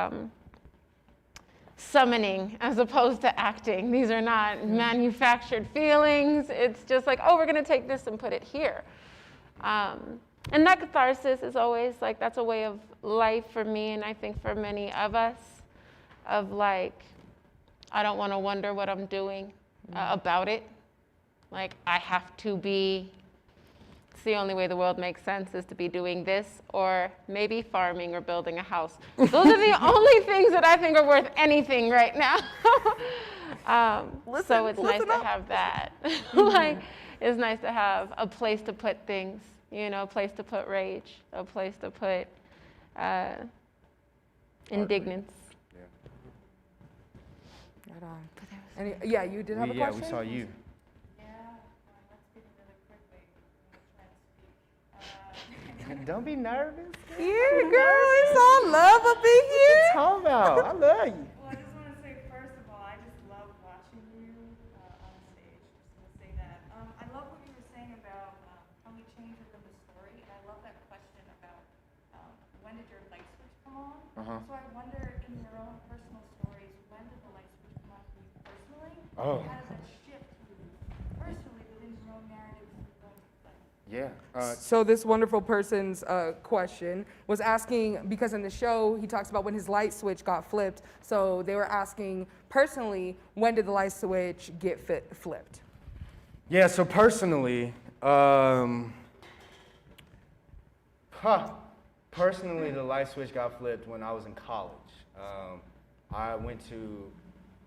summoning as opposed to acting. These are not manufactured feelings. It's just like, oh, we're gonna take this and put it here. And that catharsis is always like, that's a way of life for me, and I think for many of us, of like, I don't wanna wonder what I'm doing about it. Like, I have to be, it's the only way the world makes sense is to be doing this, or maybe farming or building a house. Those are the only things that I think are worth anything right now. So it's nice to have that. Like, it's nice to have a place to put things, a place to put rage, a place to put indignance. Right on. Yeah, you did have a question? We saw you. Don't be nervous. Yeah, girl, it's all love up in here. Talk about. I love you. Well, I just want to say, first of all, I just love watching you on stage. Just want to say that. I love what you were saying about how we change within the story, and I love that question about when did your light switch come on? So I wonder, in your own personal stories, when did the light switch come on for you personally? Oh. How does that shift you personally within your own narrative? Yeah. So this wonderful person's question was asking, because in the show he talks about when his light switch got flipped. So they were asking personally, when did the light switch get flipped? Yeah, so personally, personally, the light switch got flipped when I was in college. I went to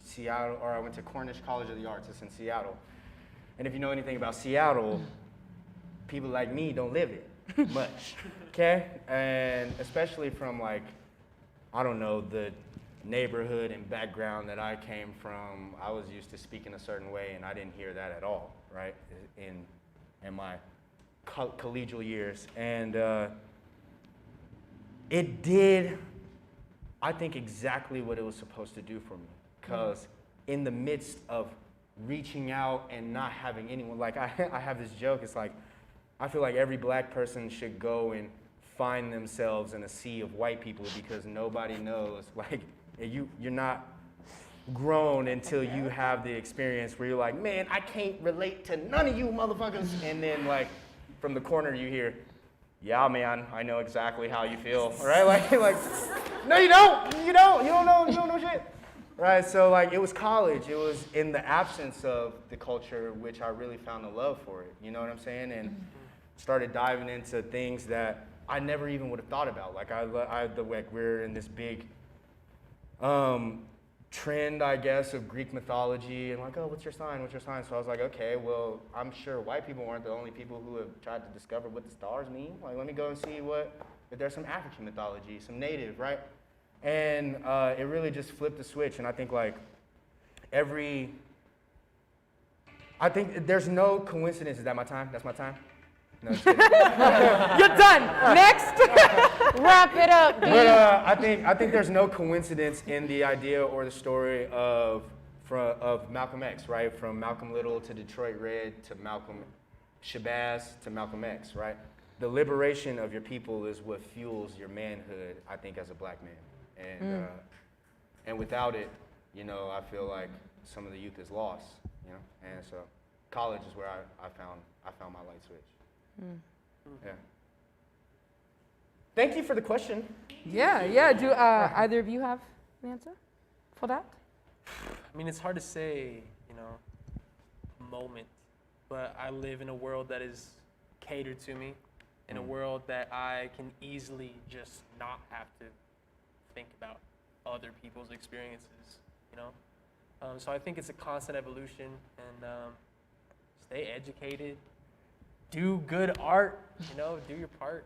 Seattle, or I went to Cornish College of the Arts. It's in Seattle. And if you know anything about Seattle, people like me don't live it much, okay? And especially from like, I don't know, the neighborhood and background that I came from, I was used to speaking a certain way, and I didn't hear that at all, right? In my collegial years. And it did, I think, exactly what it was supposed to do for me. Because in the midst of reaching out and not having anyone, like I have this joke, it's like, I feel like every black person should go and find themselves in a sea of white people, because nobody knows, like, you're not grown until you have the experience where you're like, man, I can't relate to none of you motherfuckers. And then like from the corner you hear, yeah, man, I know exactly how you feel, right? Like, no, you don't know shit. Right, so like it was college, it was in the absence of the culture which I really found a love for it, you know what I'm saying? And started diving into things that I never even would have thought about. Like we're in this big trend, I guess, of Greek mythology, and like, oh, what's your sign? What's your sign? So I was like, okay, well, I'm sure white people aren't the only people who have tried to discover what the stars mean. Like, let me go and see if there's some African mythology, some native, right? And it really just flipped the switch. And I think like I think there's no coincidence. Is that my time? That's my time? No, just kidding. You're done. Next. Wrap it up, dude. But I think there's no coincidence in the idea or the story of Malcolm X, right? From Malcolm Little to Detroit Red to Malcolm Shabazz to Malcolm X, right? The liberation of your people is what fuels your manhood, I think, as a black man. And without it, I feel like some of the youth is lost, And so college is where I found my light switch. Yeah. Thank you for the question. Yeah. Do either of you have an answer for that? I mean, it's hard to say, you know, a moment, but I live in a world that is catered to me, in a world that I can easily just not have to think about other people's experiences, you know? So I think it's a constant evolution, and stay educated, do good art, you know, do your part.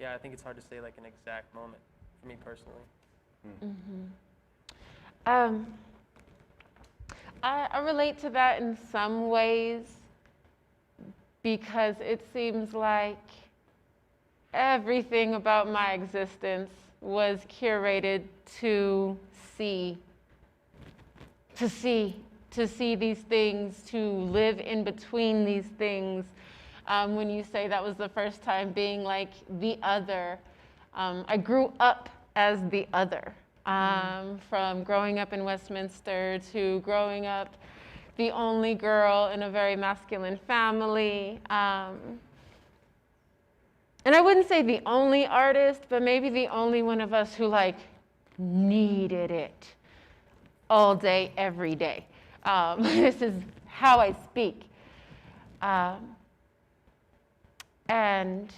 Yeah, I think it's hard to say like an exact moment for me personally. I relate to that in some ways because it seems like everything about my existence was curated to see these things, to live in between these things. When you say that was the first time being like the other, I grew up as the other. From growing up in Westminster to growing up the only girl in a very masculine family. And I wouldn't say the only artist, but maybe the only one of us who like needed it all day, every day. This is how I speak. And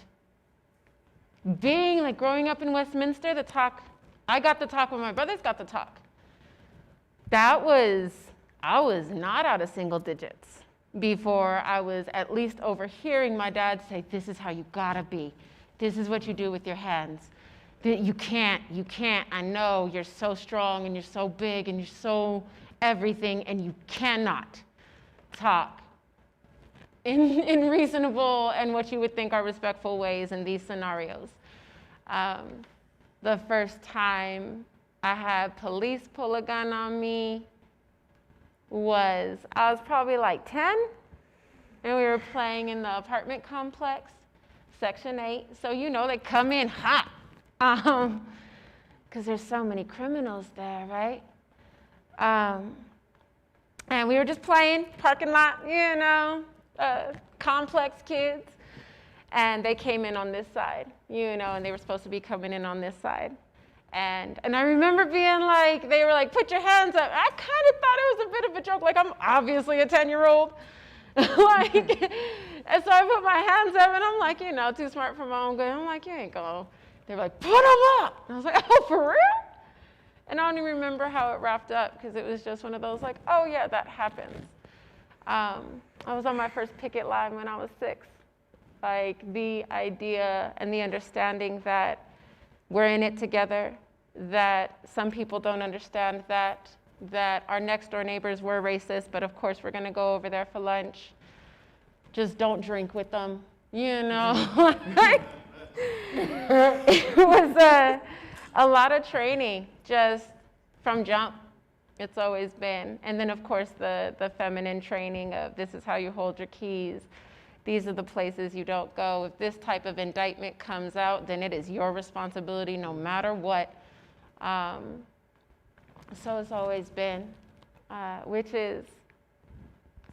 being like growing up in Westminster, the talk, I got the talk when my brothers got the talk. I was not out of single digits before I was at least overhearing my dad say, this is how you gotta be. This is what you do with your hands. You can't, I know you're so strong and you're so big and you're so everything and you cannot talk in reasonable and what you would think are respectful ways in these scenarios. The first time I had police pull a gun on me I was probably like 10, and we were playing in the apartment complex, Section 8. So, you know, they come in hot, because there's so many criminals there, right? And we were just playing, parking lot, you know, complex kids. And they came in on this side, you know, and they were supposed to be coming in on this side. And I remember being like, they were like, put your hands up. I kind of thought it was a bit of a joke, like I'm obviously a 10-year-old. Like, and so I put my hands up and I'm like, you know, too smart for my own good. I'm like, you ain't gonna. They were like, put them up. And I was like, oh, for real? And I don't even remember how it wrapped up because it was just one of those like, oh yeah, that happens. I was on my first picket line when I was 6. Like the idea and the understanding that we're in it together, that some people don't understand that our next door neighbors were racist, but of course we're gonna go over there for lunch. Just don't drink with them, you know? It was a lot of training just from jump. It's always been. And then of course the feminine training of this is how you hold your keys. These are the places you don't go. If this type of indictment comes out, then it is your responsibility no matter what. So it's always been, which is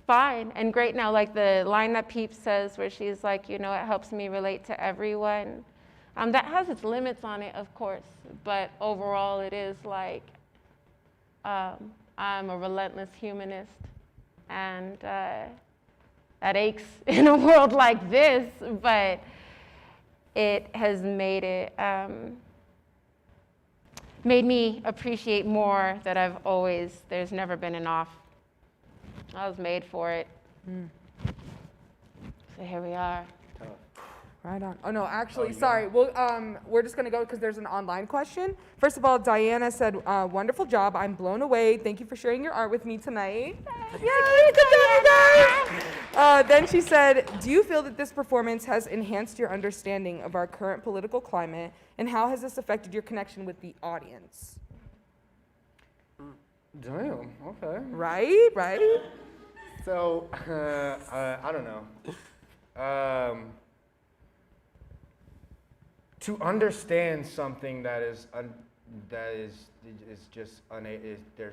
fine and great now. Like the line that Peep says where she's like, you know, it helps me relate to everyone. That has its limits on it, of course, but overall it is like, I'm a relentless humanist, and that aches in a world like this, but it has made me appreciate more that there's never been enough. I was made for it. So here we are. Right on. Oh no, actually, sorry. Well, we're just gonna go because there's an online question. First of all, Diana said, "Wonderful job. I'm blown away. Thank you for sharing your art with me tonight." Yay! Good job, you guys. Then she said, "Do you feel that this performance has enhanced your understanding of our current political climate, and how has this affected your connection with the audience?" Damn. Okay. Right. Right. So I don't know. To understand something there's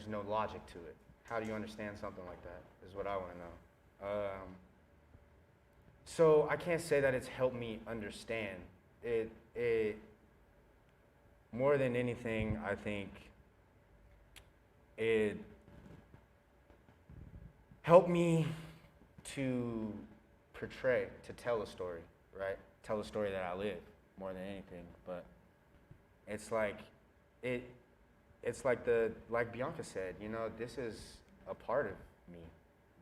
no logic to it. How do you understand something like that is what I want to know. So I can't say that it's helped me understand. more than anything, I think it helped me to portray, to tell a story, right? Tell a story that I live more than anything. But it's like like Bianca said, you know, this is a part of me,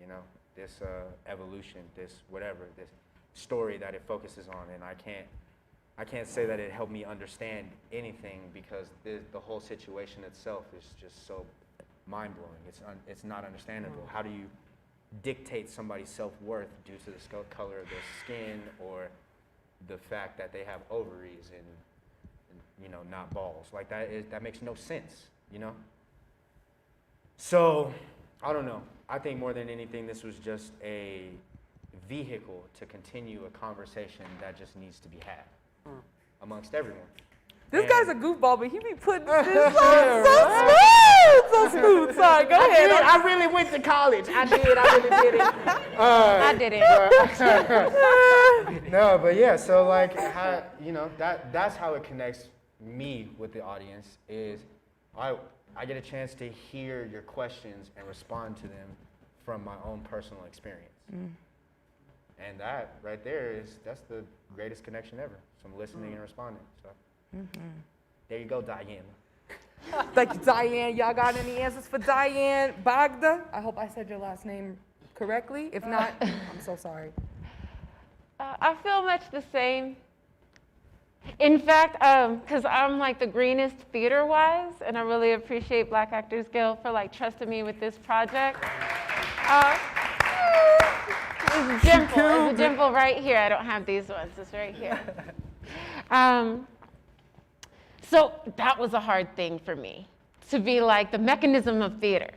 you know, this evolution, this whatever, this story that it focuses on, and I can't say that it helped me understand anything because the whole situation itself is just so mind-blowing. It's not understandable. How do you dictate somebody's self-worth due to the color of their skin or the fact that they have ovaries and you know, not balls? Like that makes no sense, you know? So, I don't know. I think more than anything, this was just a vehicle to continue a conversation that just needs to be had amongst everyone. This guy's a goofball, but he be putting this on so smooth. Sorry, go ahead. I really went to college. I really did it. I did it. No, but yeah, so like, how, you know, that's how it connects me with the audience is I get a chance to hear your questions and respond to them from my own personal experience. And that right there that's the greatest connection ever. Some listening and responding. So there you go, Diane. Thank you, Diane. Y'all got any answers for Diane Bagda? I hope I said your last name correctly. If not, I'm so sorry. I feel much the same. In fact, because I'm like the greenest theater-wise, and I really appreciate Black Actors Guild for like trusting me with this project. It's Dimple. It's a dimple right here. I don't have these ones. It's right here. So that was a hard thing for me, to be like the mechanism of theater,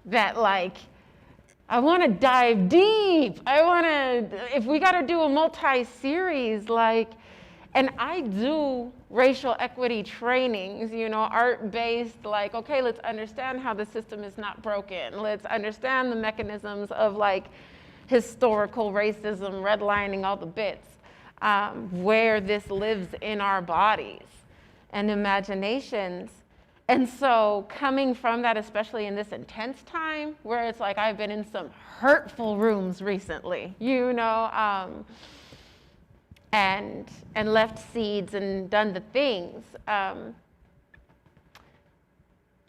that like, I want to dive deep. I want to, if we got to do a multi-series, like, and I do racial equity trainings, you know, art-based, like, okay, let's understand how the system is not broken. Let's understand the mechanisms of like historical racism, redlining all the bits, where this lives in our bodies and imaginations. And so coming from that, especially in this intense time where it's like I've been in some hurtful rooms recently, you know, and left seeds and done the things, I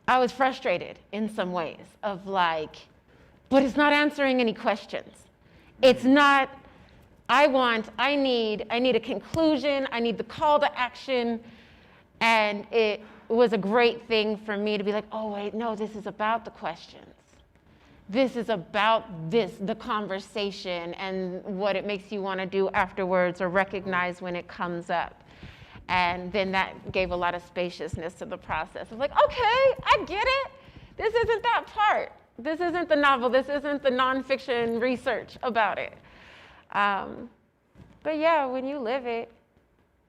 was frustrated in some ways of like, but it's not answering any questions. It's not, I need a conclusion, I need the call to action. And it was a great thing for me to be like, oh wait, no, this is about the questions. This is about the conversation and what it makes you want to do afterwards or recognize when it comes up. And then that gave a lot of spaciousness to the process of like, okay, I get it. This isn't that part. This isn't the novel. This isn't the nonfiction research about it. But yeah, when you live it,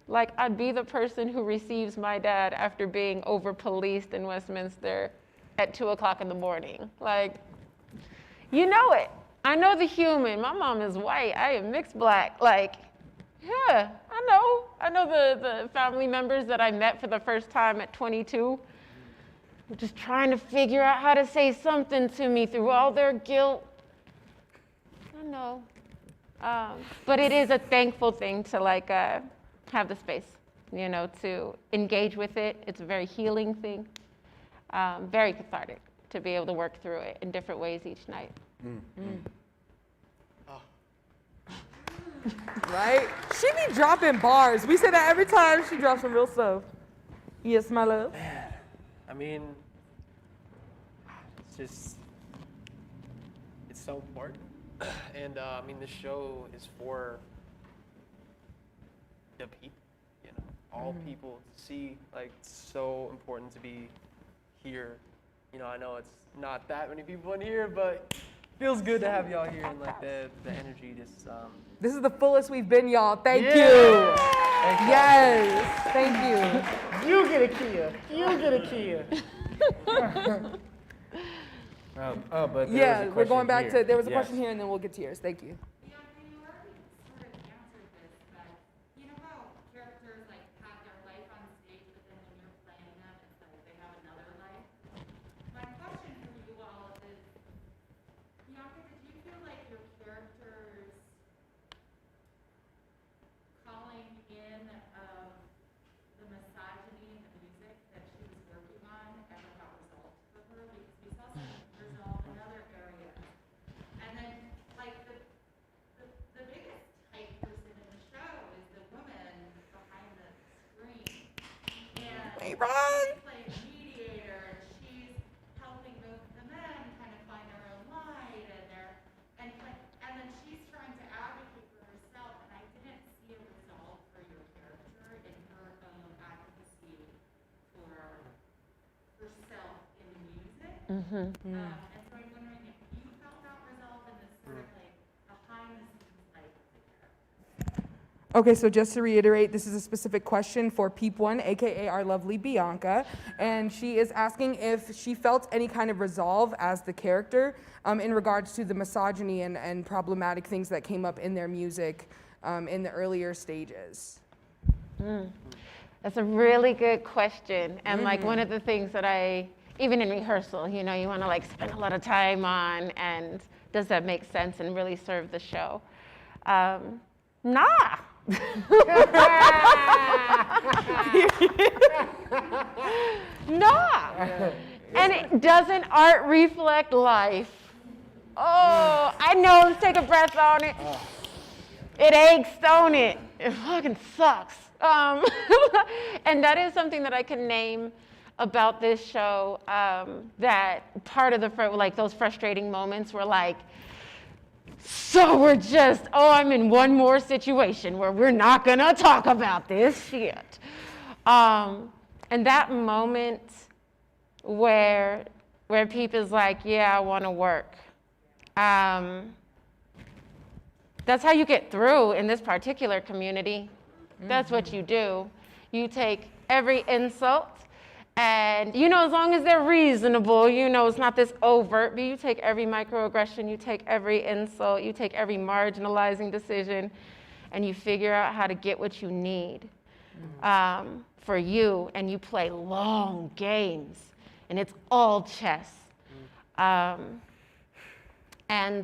like I'd be the person who receives my dad after being over-policed in Westminster at 2 o'clock in the morning. Like, you know it. I know the human. My mom is white. I am mixed black. Like, yeah, I know. I know the family members that I met for the first time at 22. Just trying to figure out how to say something to me through all their guilt. I know. But it is a thankful thing to like have the space, you know, to engage with it. It's a very healing thing, very cathartic to be able to work through it in different ways each night. Right? She be dropping bars. We say that every time she drops some real stuff. Yes, my love. I mean, it's so important. And I mean, this show is for the people, you know, all people to see. Like, it's so important to be here. You know, I know it's not that many people in here, but it feels good to have y'all here and like the energy just. This is the fullest we've been, y'all. Thank you. Thank you. Yes, thank you. You get a Kia. You get a Kia. But Yeah, there was a we're going question back here. to, there was a Yes. question here and then we'll get to yours. Thank you. You already sort of answered this, but you know how characters like have their life on stage, but then when you're playing wrong. She's playing mediator, and she's helping the men kind of find their own light, and then she's trying to advocate for herself, and I didn't see a resolve for your character in her own advocacy for herself in the music. And so I'm wondering if you felt that resolve in this sort of like behind the scenes life of the character. Okay, so just to reiterate, this is a specific question for Peep One, aka our lovely Bianca, and she is asking if she felt any kind of resolve as the character in regards to the misogyny and problematic things that came up in their music in the earlier stages. That's a really good question. And like one of the things that even in rehearsal, you want to like spend a lot of time on, and does that make sense and really serve the show? Nah. Nah. And doesn't art reflect life? Oh, I know. Let's take a breath on it. It aches, don't it? It fucking sucks. And that is something that I can name about this show. That part of those frustrating moments were like, so we're just, I'm in one more situation where we're not gonna talk about this shit. And that moment where Peep is like, yeah, I wanna work. That's how you get through in this particular community. That's what you do. You take every insult, and as long as they're reasonable, it's not this overt, but you take every microaggression, you take every insult, you take every marginalizing decision, and you figure out how to get what you need for you, and you play long games, and it's all chess. And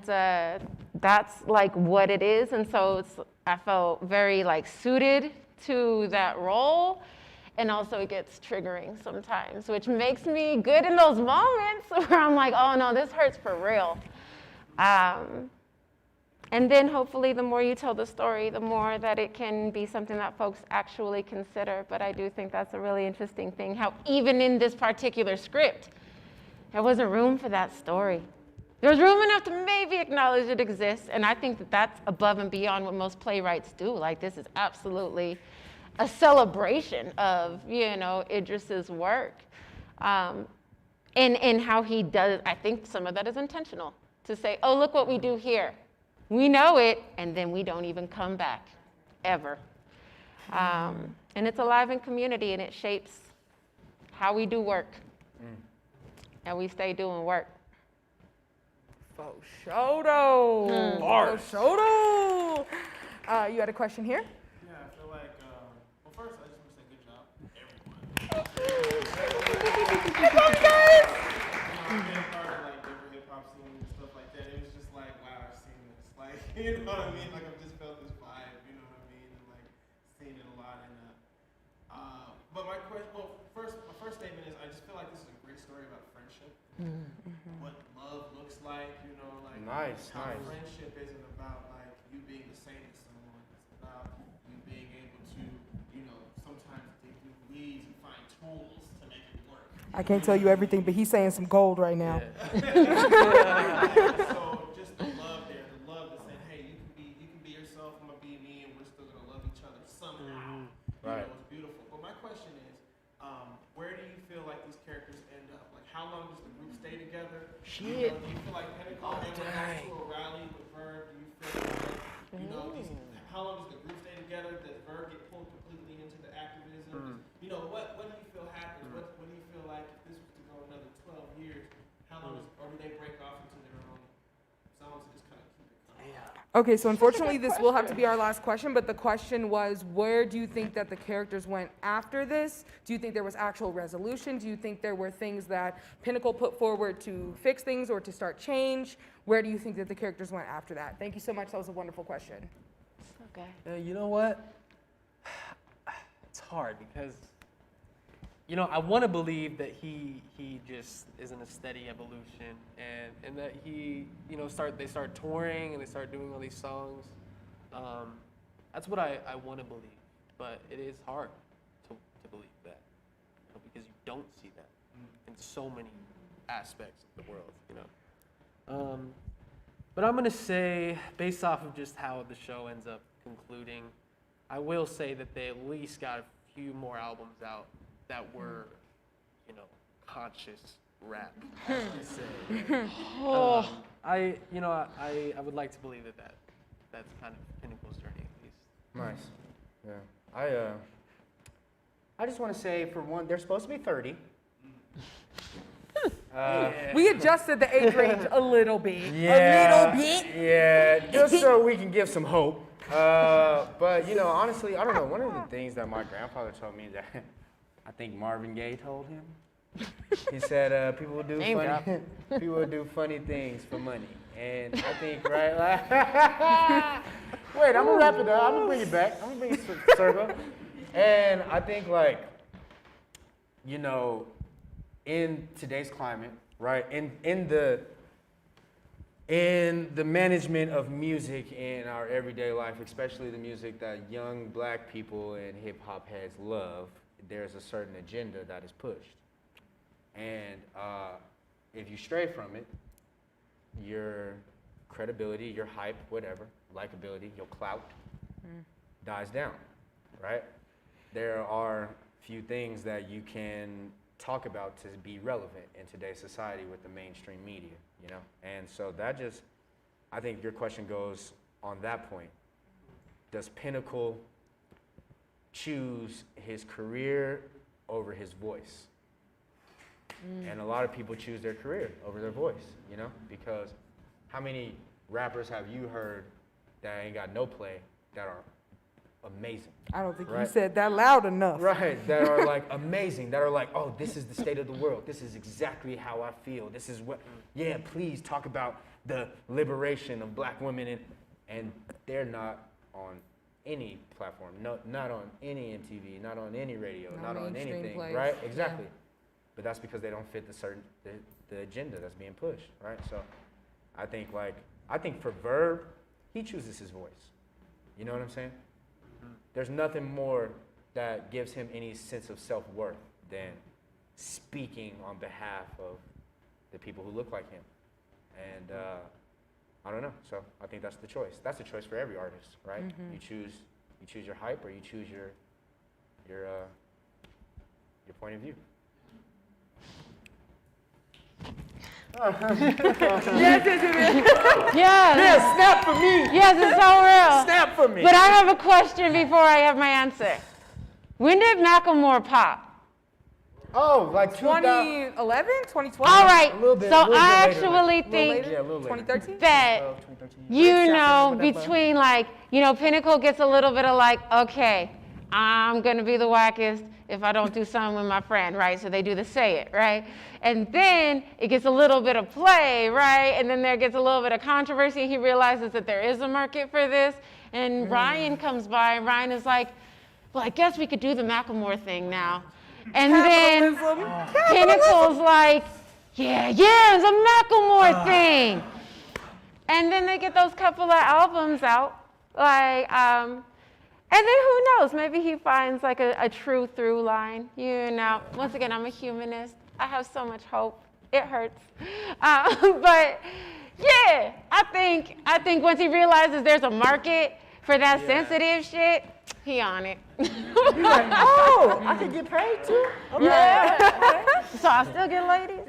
that's like what it is, and so I felt very like suited to that role. And also it gets triggering sometimes, which makes me good in those moments where I'm like, oh no, this hurts for real. And then hopefully the more you tell the story, the more that it can be something that folks actually consider. But I do think that's a really interesting thing, how even in this particular script, there wasn't room for that story. There was room enough to maybe acknowledge it exists. And I think that that's above and beyond what most playwrights do. Like, this is absolutely a celebration of, Idris's work, and how he does. I think some of that is intentional, to say, oh, look what we do here. We know it, and then we don't even come back, ever. And it's alive in community, and it shapes how we do work. And we stay doing work. Faux shoto. Faux shoto. You had a question here? Yeah, I feel like, well, first, I just want to say good job, everyone. Good job, guys! Being a part of, different hip-hop scene and stuff like that, it was just like, wow, I've seen this. You know what I mean? I've just felt this vibe, you know what I mean? And, seen it a lot. And, but my first statement is, I just feel like this is a great story about friendship. What love looks like, how friendship isn't about, you being the same as someone. It's about you being able to, sometimes dig new weeds and find tools to make it work. I can't tell you everything, but he's saying some gold right now. So just the love there, the love that said, hey, you can be yourself, I'm gonna be me, and we're still gonna love each other somehow. Right. It's beautiful. But my question is, where do you feel like these characters end up? How long does the group stay together? Shit. Do you feel like Pinnacle ever goes to a rally with Verb? Do you feel like, how long does the group stay together? Does Verb get pulled completely into the activism? What do you feel happens? What do you feel like if this was to go another 12 years, how long or do they break off into their own zones and just kind of keep it coming? Okay, so unfortunately this will have to be our last question, but the question was, where do you think that the characters went after this? Do you think there was actual resolution? Do you think there were things that Pinnacle put forward to fix things or to start change? Where do you think that the characters went after that? Thank you so much, that was a wonderful question. Okay. You know what? It's hard because, I want to believe that he just is in a steady evolution and that he, they start touring and they start doing all these songs. That's what I want to believe, but it is hard to believe that. It'll be don't see that in so many aspects of the world, you know. But I'm gonna say, based off of just how the show ends up concluding, I will say that they at least got a few more albums out that were, you know, conscious rap, as they say. I would like to believe that's kind of Pinnacle's journey at least. Nice. Yeah. I just want to say, for one, they're supposed to be 30. We adjusted the age range a little bit. Yeah, A little bit. Yeah, just so we can give some hope. But you know, honestly, I don't know. One of the things that my grandfather told me that I think Marvin Gaye told him. He said people will do people will do funny things for money, and I think wait, I'm gonna wrap it up. I'm gonna bring it back. I'm gonna bring it circle. And I think you know, in today's climate, right? In the management of music in our everyday life, especially the music that young black people and hip hop heads love, there's a certain agenda that is pushed. And if you stray from it, your credibility, your hype, whatever, likability, your clout dies down, right? There are few things that you can talk about to be relevant in today's society with the mainstream media, you know? And so that just, I think your question goes on that point. Does Pinnacle choose his career over his voice? And a lot of people choose their career over their voice, you know? Because how many rappers have you heard that ain't got no play that are amazing? I don't think you Right. said that loud enough. Right, that are like amazing, that are like, oh, this is the state of the world. This is exactly how I feel. This is what, yeah, please talk about the liberation of black women. And they're not on any platform, not on any MTV, not on any radio, not on mainstream anything, place. right? Exactly. Yeah. But that's because they don't fit the agenda that's being pushed, right? So I think for Verb, he chooses his voice. You know what I'm saying? There's nothing more that gives him any sense of self-worth than speaking on behalf of the people who look like him. And I don't know. So I think that's the choice. That's the choice for every artist, right? You choose your hype, or you choose your point of view. Yes. Yes. Yeah, snap for me. Yes, it's so real. Snap for me. But I have a question before I have my answer. When did Macklemore pop? Oh, like 2011, 2012? All right. A little bit- so little bit I later, actually like- think Yeah, a little later. 2013? that, you know, between Pinnacle gets a little bit of okay, I'm going to be the wackest if I don't do something with my friend, right? So they do the say it, right? And then it gets a little bit of play, right? And then there gets a little bit of controversy. He realizes that there is a market for this. And Ryan comes by, and Ryan is like, well, I guess we could do the Macklemore thing now. And then Pinnacle's like, yeah, the Macklemore thing. And then they get those couple of albums out. And then who knows, maybe he finds a true through line. You know, once again, I'm a humanist. I have so much hope. It hurts. But yeah, I think once he realizes there's a market for that sensitive shit, he on it. You're like, oh, I can get paid too? Okay. Yeah. So I still get ladies?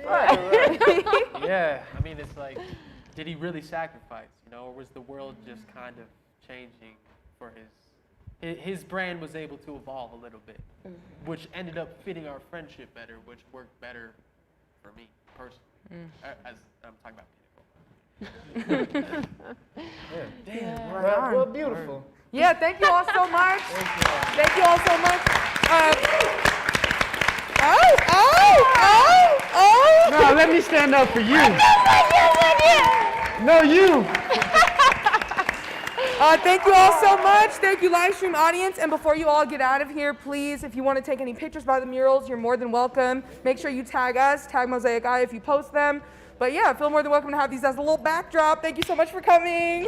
Yeah, I mean, it's like, did he really sacrifice, you know, or was the world just kind of changing for his brand was able to evolve a little bit, which ended up fitting our friendship better, which worked better for me personally, as I'm talking about Pinnacle. Damn, well, beautiful. Yeah, thank you all so much. Thank you all so much. No, let me stand up for you. No, you. Thank you all so much. Thank you, live stream audience. And before you all get out of here, please, if you want to take any pictures by the murals, you're more than welcome. Make sure you tag us, tag Mosaic Eye if you post them. But yeah, feel more than welcome to have these as a little backdrop. Thank you so much for coming.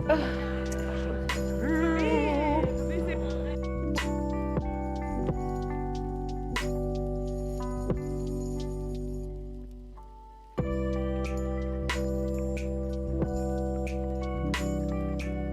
Yeah.